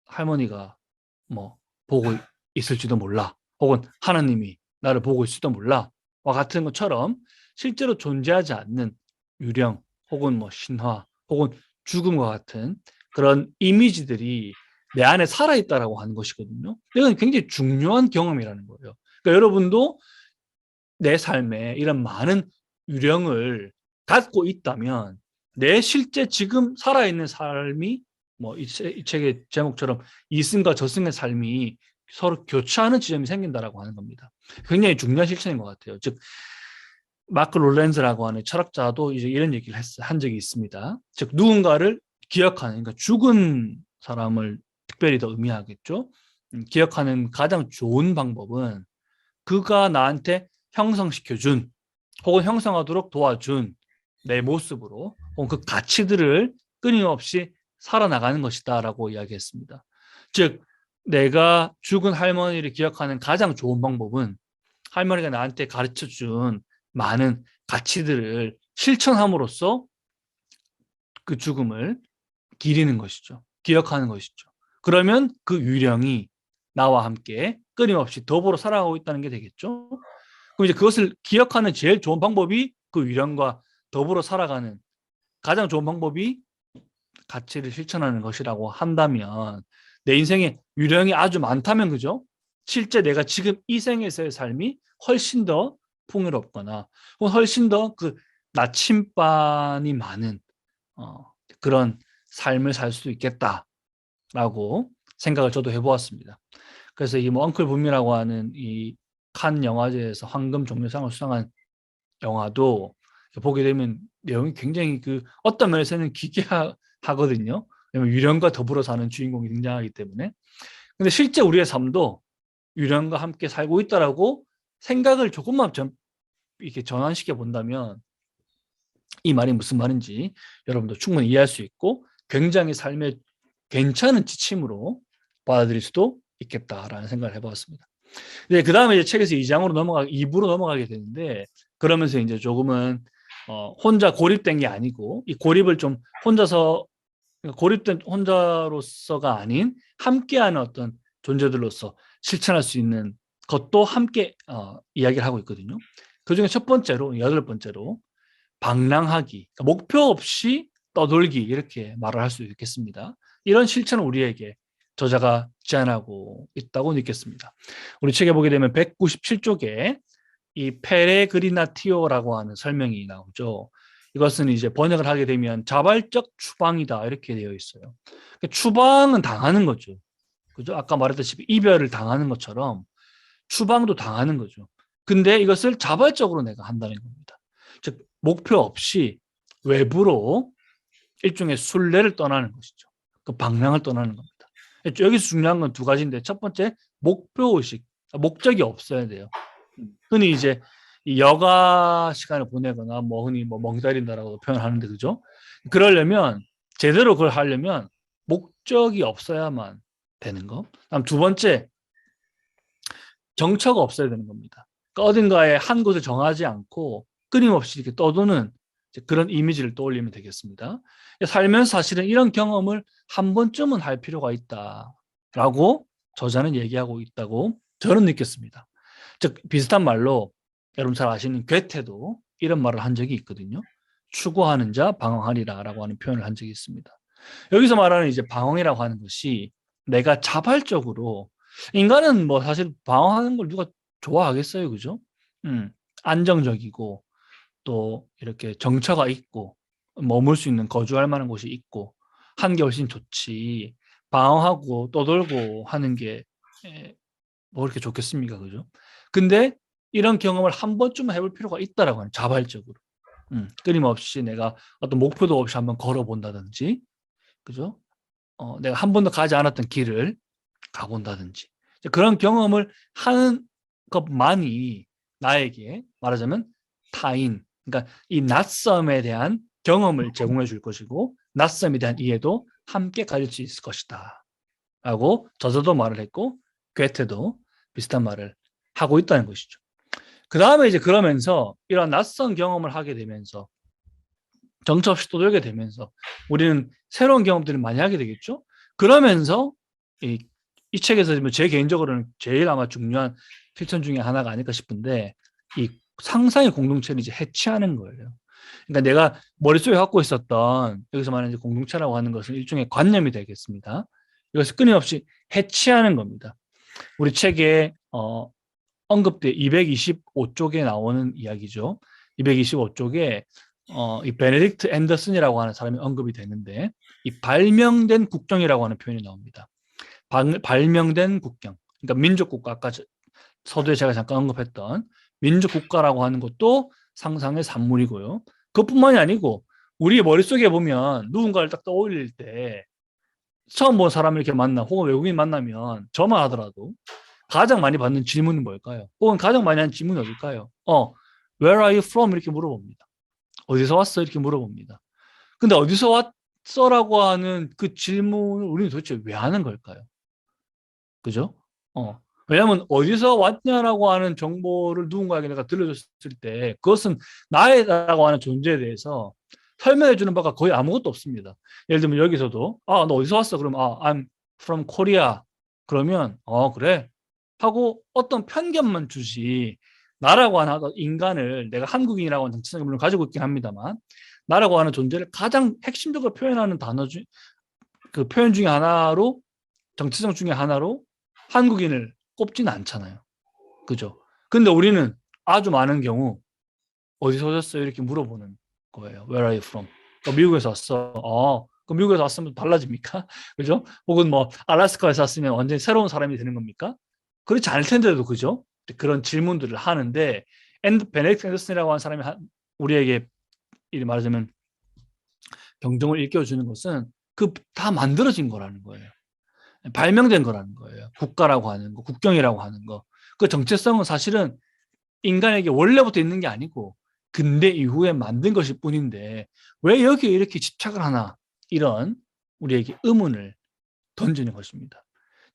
할머니가 뭐 보고 있을지도 몰라. 혹은 하나님이 나를 보고 있을지도 몰라. 와 같은 것처럼 실제로 존재하지 않는 유령 혹은 뭐 신화 혹은 죽음과 같은 그런 이미지들이 내 안에 살아있다라고 하는 것이거든요. 이건 굉장히 중요한 경험이라는 거예요. 그러니까 여러분도 내 삶에 이런 많은 유령을 갖고 있다면 내 실제 지금 살아있는 삶이 뭐 이 책의 제목처럼 이승과 저승의 삶이 서로 교차하는 지점이 생긴다라고 하는 겁니다. 굉장히 중요한 실천인 것 같아요. 즉 마크 롤렌즈라고 하는 철학자도 이제 이런 얘기를 한 적이 있습니다. 즉 누군가를 기억하는, 그러니까 죽은 사람을 특별히 더 의미하겠죠. 기억하는 가장 좋은 방법은 그가 나한테 형성시켜준 혹은 형성하도록 도와준 내 모습으로 혹은 그 가치들을 끊임없이 살아나가는 것이다라고 이야기했습니다. 즉 내가 죽은 할머니를 기억하는 가장 좋은 방법은 할머니가 나한테 가르쳐준 많은 가치들을 실천함으로써 그 죽음을 기리는 것이죠. 기억하는 것이죠. 그러면 그 유령이 나와 함께 끊임없이 더불어 살아가고 있다는 게 되겠죠. 그럼 이제 그것을 기억하는 제일 좋은 방법이 그 유령과 더불어 살아가는 가장 좋은 방법이 가치를 실천하는 것이라고 한다면 내 인생에 유령이 아주 많다면 그죠? 실제 내가 지금 이 생에서의 삶이 훨씬 더 풍요롭거나 훨씬 더 그 나침반이 많은 그런 삶을 살 수도 있겠다라고 생각을 저도 해보았습니다. 그래서 이 뭐 엉클 붐이라고 하는 이 칸 영화제에서 황금 종려상을 수상한 영화도 보게 되면 내용이 굉장히 그 어떤 면에서는 기괴하거든요. 왜냐면 유령과 더불어 사는 주인공이 등장하기 때문에. 근데 실제 우리의 삶도 유령과 함께 살고 있다라고 생각을 조금만 이렇게 전환시켜 본다면 이 말이 무슨 말인지 여러분도 충분히 이해할 수 있고 굉장히 삶의 괜찮은 지침으로 받아들일 수도 있겠다라는 생각을 해보았습니다. 네, 그 다음에 이제 책에서 2부로 넘어가게 되는데 그러면서 이제 조금은 혼자 고립된 게 아니고 이 고립을 좀 고립된 혼자로서가 아닌 함께하는 어떤 존재들로서 실천할 수 있는 것도 함께 이야기를 하고 있거든요. 그중에 첫 번째로 8번째로 방랑하기, 그러니까 목표 없이 떠돌기 이렇게 말을 할 수 있겠습니다. 이런 실천을 우리에게 저자가 제안하고 있다고 느꼈습니다. 우리 책에 보게 되면 197쪽에 이 페레그리나티오라고 하는 설명이 나오죠. 이것은 이제 번역을 하게 되면 자발적 추방이다 이렇게 되어 있어요. 그러니까 추방은 당하는 거죠. 그죠? 아까 말했다시피 이별을 당하는 것처럼 추방도 당하는 거죠. 근데 이것을 자발적으로 내가 한다는 겁니다. 즉 목표 없이 외부로 일종의 순례를 떠나는 것이죠. 그 방랑을 떠나는 겁니다. 여기서 중요한 건 두 가지인데 첫 번째 목표의식, 목적이 없어야 돼요. 흔히 이제 이 여가 시간을 보내거나 뭐 흔히 뭐 멍기다린다라고 표현하는데 그죠? 그러려면 제대로 그걸 하려면 목적이 없어야만 되는 거. 다음 두 번째 정처가 없어야 되는 겁니다. 그러니까 어딘가에 한 곳을 정하지 않고 끊임없이 이렇게 떠도는 이제 그런 이미지를 떠올리면 되겠습니다. 살면서 사실은 이런 경험을 한 번쯤은 할 필요가 있다라고 저자는 얘기하고 있다고 저는 느꼈습니다. 즉 비슷한 말로 여러분 잘 아시는 괴테도 이런 말을 한 적이 있거든요. 추구하는 자 방황하리라라고 하는 표현을 한 적이 있습니다. 여기서 말하는 이제 방황이라고 하는 것이 내가 자발적으로 인간은 뭐 사실 방황하는 걸 누가 좋아하겠어요, 그죠? 안정적이고 또 이렇게 정처가 있고 머물 수 있는 거주할 만한 곳이 있고 한 게 훨씬 좋지. 방황하고 떠돌고 하는 게 뭐 그렇게 좋겠습니까, 그죠? 근데 이런 경험을 한 번쯤 해볼 필요가 있다라고 하는 자발적으로. 끊임없이 내가 어떤 목표도 없이 한번 걸어본다든지, 그죠? 내가 한 번도 가지 않았던 길을 가본다든지 그런 경험을 하는 것만이 나에게 말하자면 타인, 그러니까 이 낯섦에 대한 경험을 제공해 줄 것이고 낯섦에 대한 이해도 함께 가질 수 있을 것이다 라고 저자도 말을 했고 괴테도 비슷한 말을 하고 있다는 것이죠. 그 다음에 이제 그러면서 이런 낯선 경험을 하게 되면서 정처 없이 떠돌게 되면서 우리는 새로운 경험들을 많이 하게 되겠죠. 그러면서 이 책에서 제 개인적으로는 제일 아마 중요한 필천 중에 하나가 아닐까 싶은데 이 상상의 공동체를 이제 해체하는 거예요. 그러니까 내가 머릿속에 갖고 있었던 여기서 말하는 공동체라고 하는 것은 일종의 관념이 되겠습니다. 이것을 끊임없이 해체하는 겁니다. 우리 책에 언급돼 225쪽에 나오는 이야기죠. 225쪽에 이 베네딕트 앤더슨이라고 하는 사람이 언급이 되는데 이 발명된 국경이라고 하는 표현이 나옵니다. 발명된 국경. 그러니까 민족국가, 아까 서두에 제가 잠깐 언급했던 민족국가라고 하는 것도 상상의 산물이고요. 그것뿐만이 아니고 우리 머릿속에 보면 누군가를 딱 떠올릴 때 처음 본 사람을 이렇게 만나 혹은 외국인 만나면 저만 하더라도 가장 많이 받는 질문이 뭘까요? 혹은 가장 많이 하는 질문이 어딜까요? Where are you from? 이렇게 물어봅니다. 어디서 왔어? 이렇게 물어봅니다. 근데 어디서 왔어라고 하는 그 질문을 우리는 도대체 왜 하는 걸까요? 그죠? 왜냐하면 어디서 왔냐라고 하는 정보를 누군가에게 내가 들려줬을 때 그것은 나라고 하는 존재에 대해서 설명해 주는 바가 거의 아무것도 없습니다. 예를 들면 여기서도 너 어디서 왔어? 그러면 I'm from Korea. 그러면 그래 하고 어떤 편견만 주지 나라고 하는 인간을 내가 한국인이라고 하는 정체성을 물론 가지고 있긴 합니다만 나라고 하는 존재를 가장 핵심적으로 표현하는 단어 중 그 표현 중에 하나로 정체성 중에 하나로 한국인을 꼽지는 않잖아요. 그죠? 근데 우리는 아주 많은 경우 어디서 오셨어요? 이렇게 물어보는 거예요. Where are you from? 미국에서 왔어. 그럼 미국에서 왔으면 달라집니까? 그죠? 혹은 뭐 알래스카에서 왔으면 완전히 새로운 사람이 되는 겁니까? 그렇지 않을 텐데도 그죠? 그런 질문들을 하는데 베네딕트 앤더슨이라고 하는 사람이 우리에게 말하자면 경종을 일깨워주는 것은 다 만들어진 거라는 거예요. 발명된 거라는 거예요. 국가라고 하는 거, 국경이라고 하는 거. 그 정체성은 사실은 인간에게 원래부터 있는 게 아니고 근대 이후에 만든 것일 뿐인데 왜 여기에 이렇게 집착을 하나 이런 우리에게 의문을 던지는 것입니다.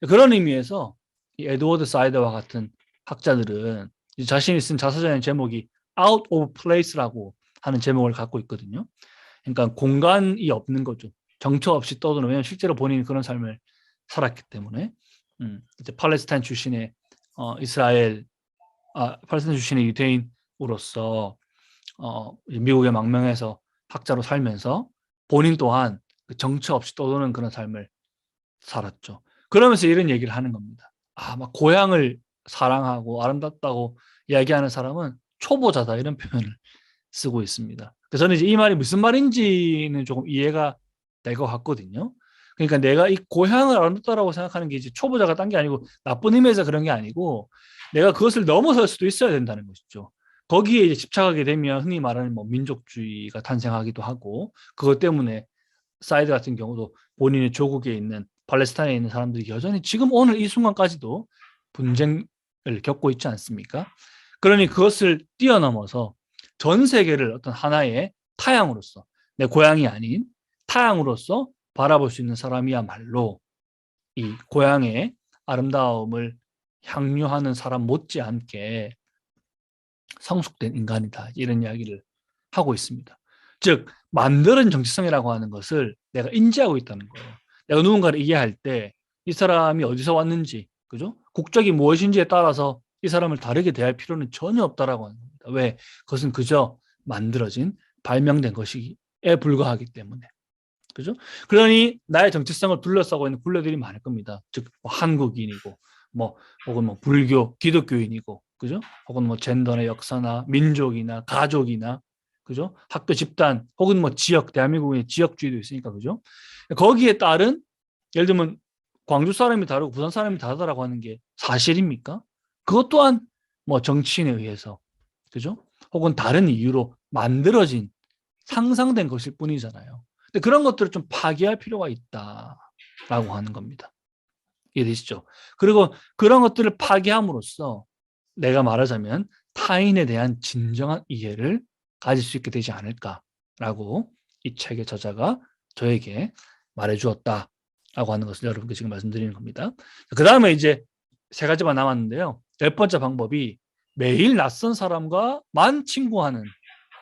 그런 의미에서 이 에드워드 사이더와 같은 학자들은 자신이 쓴 자서전의 제목이 Out of Place라고 하는 제목을 갖고 있거든요. 그러니까 공간이 없는 거죠. 정처 없이 떠도는, 왜냐하면 실제로 본인이 그런 삶을 살았기 때문에 이제 팔레스타인 출신의 팔레스타인 출신의 유대인으로서 미국의 망명해서 학자로 살면서 본인 또한 그 정처 없이 떠도는 그런 삶을 살았죠. 그러면서 이런 얘기를 하는 겁니다. 막 고향을 사랑하고 아름답다고 이야기하는 사람은 초보자다 이런 표현을 쓰고 있습니다. 그래서 저는 이제 이 말이 무슨 말인지는 조금 이해가 될 것 같거든요. 그러니까 내가 이 고향을 아름답다라고 생각하는 게 이제 초보자가 딴 게 아니고 나쁜 의미에서 그런 게 아니고 내가 그것을 넘어설 수도 있어야 된다는 것이죠. 거기에 이제 집착하게 되면 흔히 말하는 뭐 민족주의가 탄생하기도 하고 그것 때문에 사이드 같은 경우도 본인의 조국에 있는 팔레스타인에 있는 사람들이 여전히 지금 오늘 이 순간까지도 분쟁을 겪고 있지 않습니까? 그러니 그것을 뛰어넘어서 전 세계를 어떤 하나의 타향으로서 내 고향이 아닌 타향으로서 바라볼 수 있는 사람이야말로 이 고향의 아름다움을 향유하는 사람 못지않게 성숙된 인간이다 이런 이야기를 하고 있습니다. 즉 만들어진 정체성이라고 하는 것을 내가 인지하고 있다는 거예요. 내가 누군가를 이해할 때 이 사람이 어디서 왔는지, 그죠? 국적이 무엇인지에 따라서 이 사람을 다르게 대할 필요는 전혀 없다라고 하는 겁니다. 왜? 그것은 그저 만들어진 발명된 것이기에 불과하기 때문에. 그죠? 그러니 나의 정체성을 둘러싸고 있는 굴레들이 많을 겁니다. 즉, 뭐 한국인이고, 혹은 불교, 기독교인이고, 그죠? 혹은 젠더나 역사나 민족이나 가족이나, 그죠? 학교 집단, 혹은 지역, 대한민국의 지역주의도 있으니까, 그죠? 거기에 따른, 예를 들면, 광주 사람이 다르고 부산 사람이 다르다라고 하는 게 사실입니까? 그것 또한 정치인에 의해서, 그죠? 혹은 다른 이유로 만들어진, 상상된 것일 뿐이잖아요. 근데 그런 것들을 좀 파괴할 필요가 있다라고 하는 겁니다. 이해되시죠? 그리고 그런 것들을 파괴함으로써 내가 말하자면 타인에 대한 진정한 이해를 가질 수 있게 되지 않을까라고 이 책의 저자가 저에게 말해주었다라고 하는 것을 여러분께 지금 말씀드리는 겁니다. 그 다음에 이제 세 가지만 남았는데요. 10번째 방법이 매일 낯선 사람과만 친구하는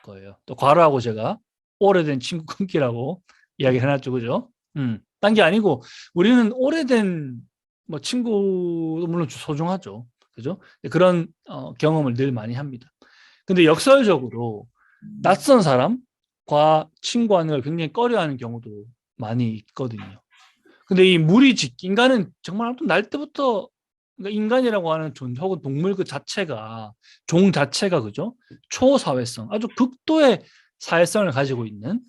거예요. 또 괄호하고 제가 오래된 친구 끊기라고 이야기를 해놨죠, 그죠? 딴 게 아니고 우리는 오래된 친구도 물론 소중하죠, 그죠? 그런 경험을 늘 많이 합니다. 근데 역설적으로 낯선 사람과 친구하는 걸 굉장히 꺼려하는 경우도 많이 있거든요. 근데 이 인간은 정말 아무튼 날 때부터 그러니까 인간이라고 하는 존재 혹은 동물 그 자체가 종 자체가 그죠? 초사회성, 아주 극도의 사회성을 가지고 있는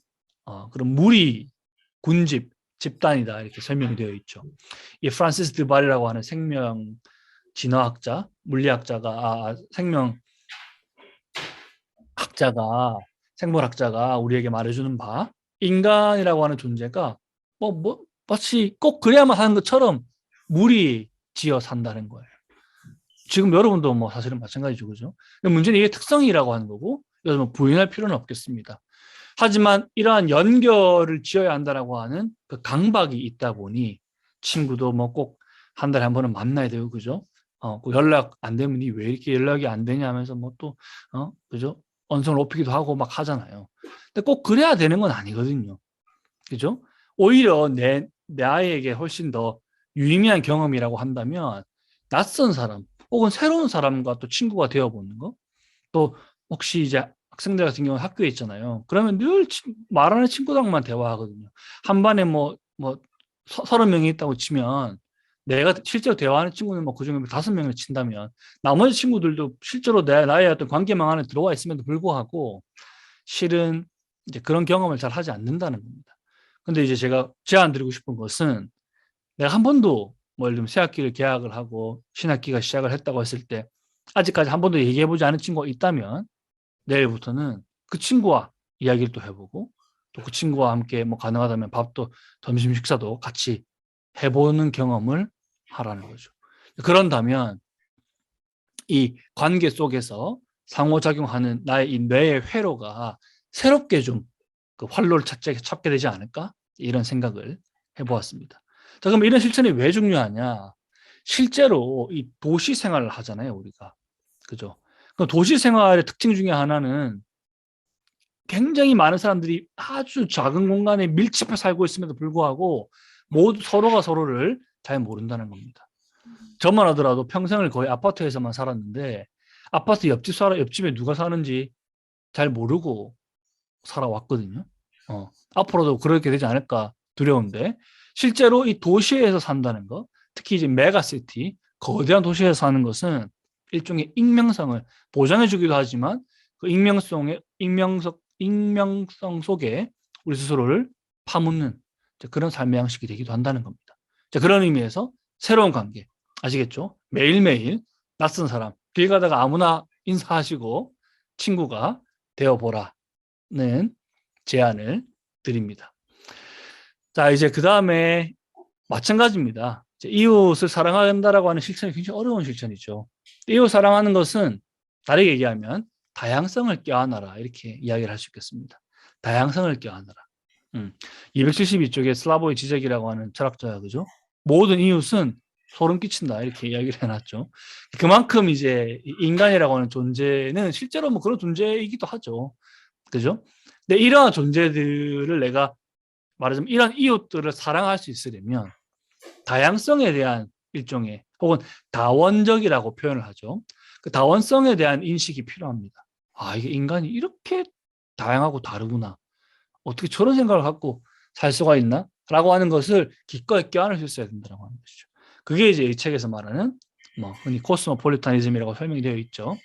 그런 무리 군집 집단이다 이렇게 설명이 되어 있죠. 이 프란시스 드발이라고 하는 생명 진화학자, 물리학자가 생물학자가 우리에게 말해주는 바 인간이라고 하는 존재가 마치 꼭 그래야만 하는 것처럼 무리 지어 산다는 거예요. 지금 여러분도 사실은 마찬가지죠, 그죠? 문제는 이게 특성이라고 하는 거고, 이걸 부인할 필요는 없겠습니다. 하지만 이러한 연결을 지어야 한다라고 하는 그 강박이 있다 보니 친구도 꼭 한 달에 한 번은 만나야 되고, 그죠? 그 연락 안 되면 니 왜 이렇게 연락이 안 되냐 하면서 그죠? 언성을 높이기도 하고 막 하잖아요. 근데 꼭 그래야 되는 건 아니거든요. 그죠? 오히려 나에게 훨씬 더 유의미한 경험이라고 한다면 낯선 사람 혹은 새로운 사람과 또 친구가 되어보는 거. 또 혹시 이제 학생들 같은 경우는 학교에 있잖아요. 그러면 늘 말하는 친구랑만 대화하거든요. 한 반에 30명이 있다고 치면 내가 실제로 대화하는 친구는 그중에 5명을 친다면 나머지 친구들도 실제로 나의 어떤 관계망 안에 들어와 있음에도 불구하고 실은 이제 그런 경험을 잘 하지 않는다는 겁니다. 근데 이제 제가 제안 드리고 싶은 것은 내가 한 번도 예를 들면 새학기를 개학을 하고 신학기가 시작을 했다고 했을 때 아직까지 한 번도 얘기해보지 않은 친구가 있다면 내일부터는 그 친구와 이야기를 또 해보고 또 그 친구와 함께 가능하다면 밥도 점심 식사도 같이 해보는 경험을 하라는 거죠. 그런다면 이 관계 속에서 상호작용하는 나의 이 뇌의 회로가 새롭게 좀 그 활로를 찾게 되지 않을까? 이런 생각을 해보았습니다. 자, 그럼 이런 실천이 왜 중요하냐? 실제로 이 도시 생활을 하잖아요, 우리가. 그죠? 그 도시 생활의 특징 중에 하나는 굉장히 많은 사람들이 아주 작은 공간에 밀집해 살고 있음에도 불구하고 모두 서로가 서로를 잘 모른다는 겁니다. 저만 하더라도 평생을 거의 아파트에서만 살았는데 아파트 옆집에 누가 사는지 잘 모르고 살아왔거든요. 앞으로도 그렇게 되지 않을까 두려운데 실제로 이 도시에서 산다는 것, 특히 이제 메가시티, 거대한 도시에서 사는 것은 일종의 익명성을 보장해 주기도 하지만 그 익명성 속에 우리 스스로를 파묻는 그런 삶의 양식이 되기도 한다는 겁니다. 자, 그런 의미에서 새로운 관계, 아시겠죠? 매일매일 낯선 사람, 길 가다가 아무나 인사하시고 친구가 되어보라는 제안을 드립니다. 자, 이제 그 다음에 마찬가지입니다. 이웃을 사랑한다라고 하는 실천이 굉장히 어려운 실천이죠. 이웃 사랑하는 것은 다르게 얘기하면 다양성을 껴안아라 이렇게 이야기를 할 수 있겠습니다. 다양성을 껴안아라. 272쪽에 슬라보의 지적이라고 하는 철학자가 그죠? 모든 이웃은 소름 끼친다 이렇게 이야기를 해놨죠. 그만큼 이제 인간이라고 하는 존재는 실제로 그런 존재이기도 하죠. 그죠? 근데 이러한 존재들을 내가 말하자면 이런 이웃들을 사랑할 수 있으려면 다양성에 대한 일종의 혹은 다원적이라고 표현을 하죠. 그 다원성에 대한 인식이 필요합니다. 아, 이게 인간이 이렇게 다양하고 다르구나. 어떻게 저런 생각을 갖고 살 수가 있나? 라고 하는 것을 기꺼이 껴안을 수 있어야 된다고 하는 것이죠. 그게 이제 이 책에서 말하는 뭐 흔히 코스모폴리타니즘이라고 설명이 되어 있죠.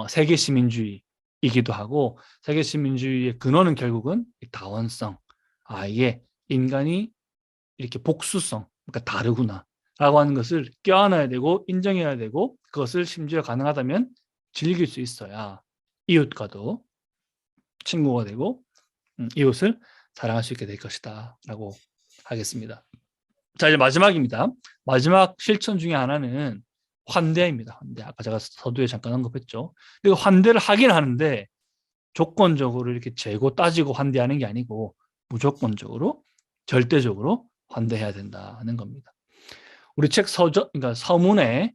세계 시민주의이기도 하고 세계 시민주의의 근원은 결국은 다원성. 아, 이게 인간이 이렇게 복수성, 그러니까 다르구나 라고 하는 것을 껴안아야 되고 인정해야 되고 그것을 심지어 가능하다면 즐길 수 있어야 이웃과도 친구가 되고 이웃을 사랑할 수 있게 될 것이다 라고 하겠습니다. 자, 이제 마지막입니다. 마지막 실천 중에 하나는 환대입니다. 환대. 아까 제가 서두에 잠깐 언급했죠. 그리고 환대를 하긴 하는데 조건적으로 이렇게 재고 따지고 환대하는 게 아니고 무조건적으로 절대적으로 환대해야 된다는 겁니다. 우리 책 그러니까 서문에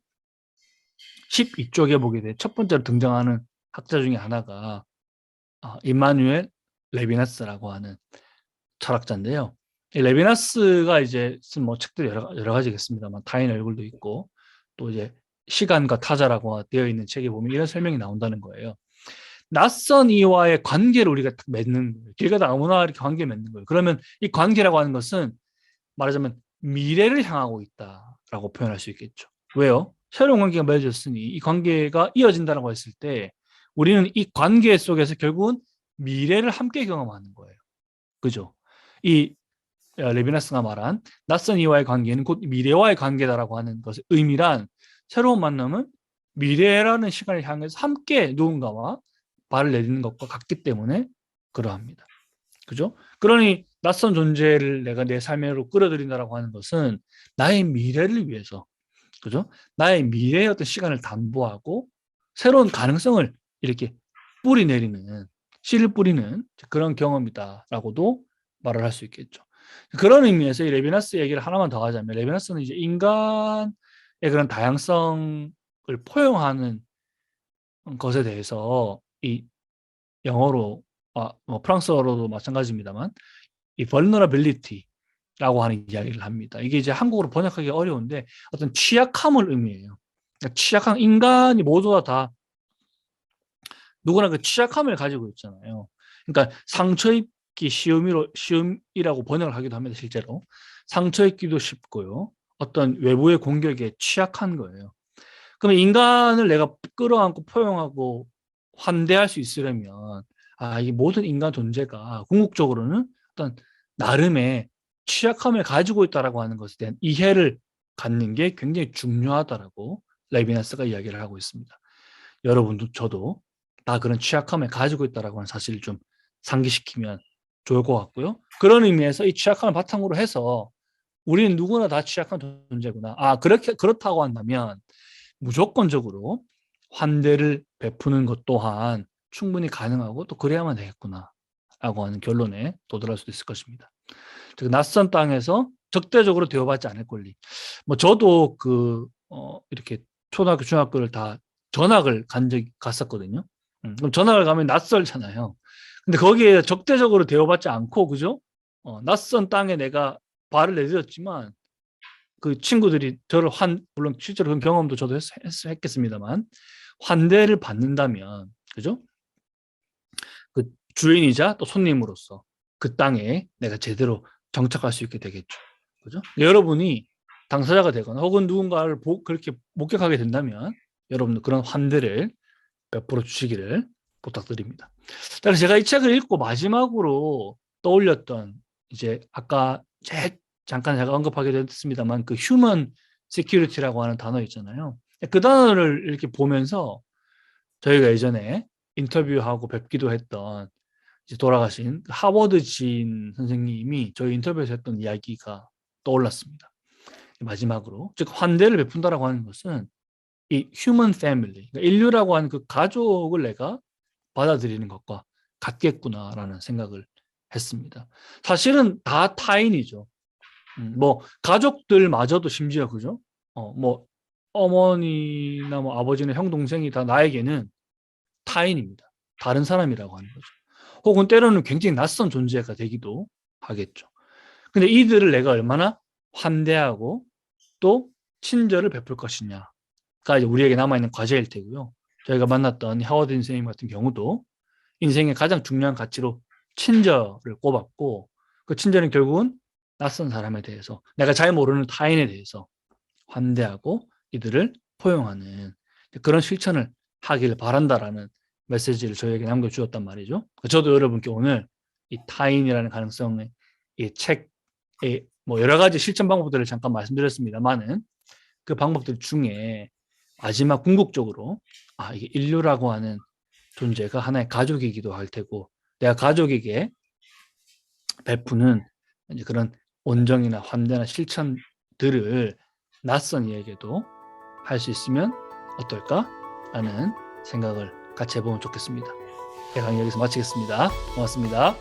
12쪽에 보게 돼 첫 번째로 등장하는 학자 중에 하나가 임마누엘 레비나스라고 하는 철학자인데요. 이 레비나스가 이제 쓴 뭐 책들이 여러 가지겠습니다만 타인 얼굴도 있고 또 이제 시간과 타자라고 되어 있는 책에 보면 이런 설명이 나온다는 거예요. 낯선 이와의 관계를 우리가 맺는 거예요. 길 가다 아무나 이렇게 관계를 맺는 거예요. 그러면 이 관계라고 하는 것은 말하자면 미래를 향하고 있다라고 표현할 수 있겠죠. 왜요? 새로운 관계가 맺어졌으니 이 관계가 이어진다고 했을 때 우리는 이 관계 속에서 결국은 미래를 함께 경험하는 거예요. 그죠? 이 레비나스가 말한 낯선 이와의 관계는 곧 미래와의 관계다라고 하는 것의 의미란 새로운 만남은 미래라는 시간을 향해서 함께 누군가와 발을 내딛는 것과 같기 때문에 그러합니다. 그죠? 그러니 낯선 존재를 내가 내 삶으로 끌어들인다라고 하는 것은 나의 미래를 위해서, 그죠? 나의 미래의 어떤 시간을 담보하고 새로운 가능성을 이렇게 뿌리 내리는, 씨를 뿌리는 그런 경험이다라고도 말을 할 수 있겠죠. 그런 의미에서 이 레비나스 얘기를 하나만 더 하자면 레비나스는 이제 인간의 그런 다양성을 포용하는 것에 대해서 이 영어로 뭐 프랑스어로도 마찬가지입니다만 이 vulnerability라고 하는 이야기를 합니다. 이게 이제 한국어로 번역하기 어려운데 어떤 취약함을 의미해요. 그러니까 취약한 인간이 모두가 다 누구나 그 취약함을 가지고 있잖아요. 그러니까 상처 입기 쉬움이라고 번역을 하기도 합니다. 실제로 상처 입기도 쉽고요. 어떤 외부의 공격에 취약한 거예요. 그러면 인간을 내가 끌어안고 포용하고 환대할 수 있으려면 이 모든 인간 존재가 궁극적으로는 어떤 나름의 취약함을 가지고 있다라고 하는 것에 대한 이해를 갖는 게 굉장히 중요하다라고 레비나스가 이야기를 하고 있습니다. 여러분도 저도 다 그런 취약함을 가지고 있다라고 하는 사실을 좀 상기시키면 좋을 것 같고요. 그런 의미에서 이 취약함을 바탕으로 해서 우리는 누구나 다 취약한 존재구나. 그렇다고 한다면 무조건적으로 환대를 베푸는 것 또한 충분히 가능하고 또 그래야만 되겠구나 라고 하는 결론에 도달할 수도 있을 것입니다. 즉 낯선 땅에서 적대적으로 대우받지 않을 권리. 뭐 저도 이렇게 초등학교 중학교를 다 전학을 갔었거든요. 그럼 전학을 가면 낯설잖아요. 근데 거기에 적대적으로 대우받지 않고 그죠? 낯선 땅에 내가 발을 내딛었지만 그 친구들이 저를 물론 실제로 그런 경험도 저도 했겠습니다만 환대를 받는다면 그죠? 그 주인이자 또 손님으로서 그 땅에 내가 제대로 정착할 수 있게 되겠죠. 그죠? 여러분이 당사자가 되거나 혹은 누군가를 그렇게 목격하게 된다면 여러분도 그런 환대를 베풀어 주시기를 부탁드립니다. 그래서 제가 이 책을 읽고 마지막으로 떠올렸던 이제 아까 잠깐 제가 언급하기도 했습니다만 그 휴먼 시큐리티라고 하는 단어 있잖아요. 그 단어를 이렇게 보면서 저희가 예전에 인터뷰하고 뵙기도 했던 이제 돌아가신 하워드 진 선생님이 저희 인터뷰에서 했던 이야기가 떠올랐습니다. 마지막으로 즉 환대를 베푼다라고 하는 것은 이 human family, 그러니까 인류라고 하는 그 가족을 내가 받아들이는 것과 같겠구나라는 생각을 했습니다. 사실은 다 타인이죠. 뭐 가족들마저도 심지어 그죠? 뭐 어머니나 뭐 아버지나 형 동생이 다 나에게는 타인입니다. 다른 사람이라고 하는 거죠. 혹은 때로는 굉장히 낯선 존재가 되기도 하겠죠. 근데 이들을 내가 얼마나 환대하고 또 친절을 베풀 것이냐가 이제 우리에게 남아있는 과제일 테고요. 저희가 만났던 하워드 선생님 같은 경우도 인생의 가장 중요한 가치로 친절을 꼽았고, 그 친절은 결국은 낯선 사람에 대해서, 내가 잘 모르는 타인에 대해서 환대하고 이들을 포용하는 그런 실천을 하기를 바란다라는 메시지를 저희에게 남겨주었단 말이죠. 저도 여러분께 오늘 이 타인이라는 가능성의 이 책의 뭐 여러 가지 실천 방법들을 잠깐 말씀드렸습니다만은, 그 방법들 중에 마지막 궁극적으로 이게 인류라고 하는 존재가 하나의 가족이기도 할 테고, 내가 가족에게 베푸는 이제 그런 온정이나 환대나 실천들을 낯선 이에게도 할 수 있으면 어떨까라는 생각을 같이 해보면 좋겠습니다. 강의 여기서 마치겠습니다. 고맙습니다.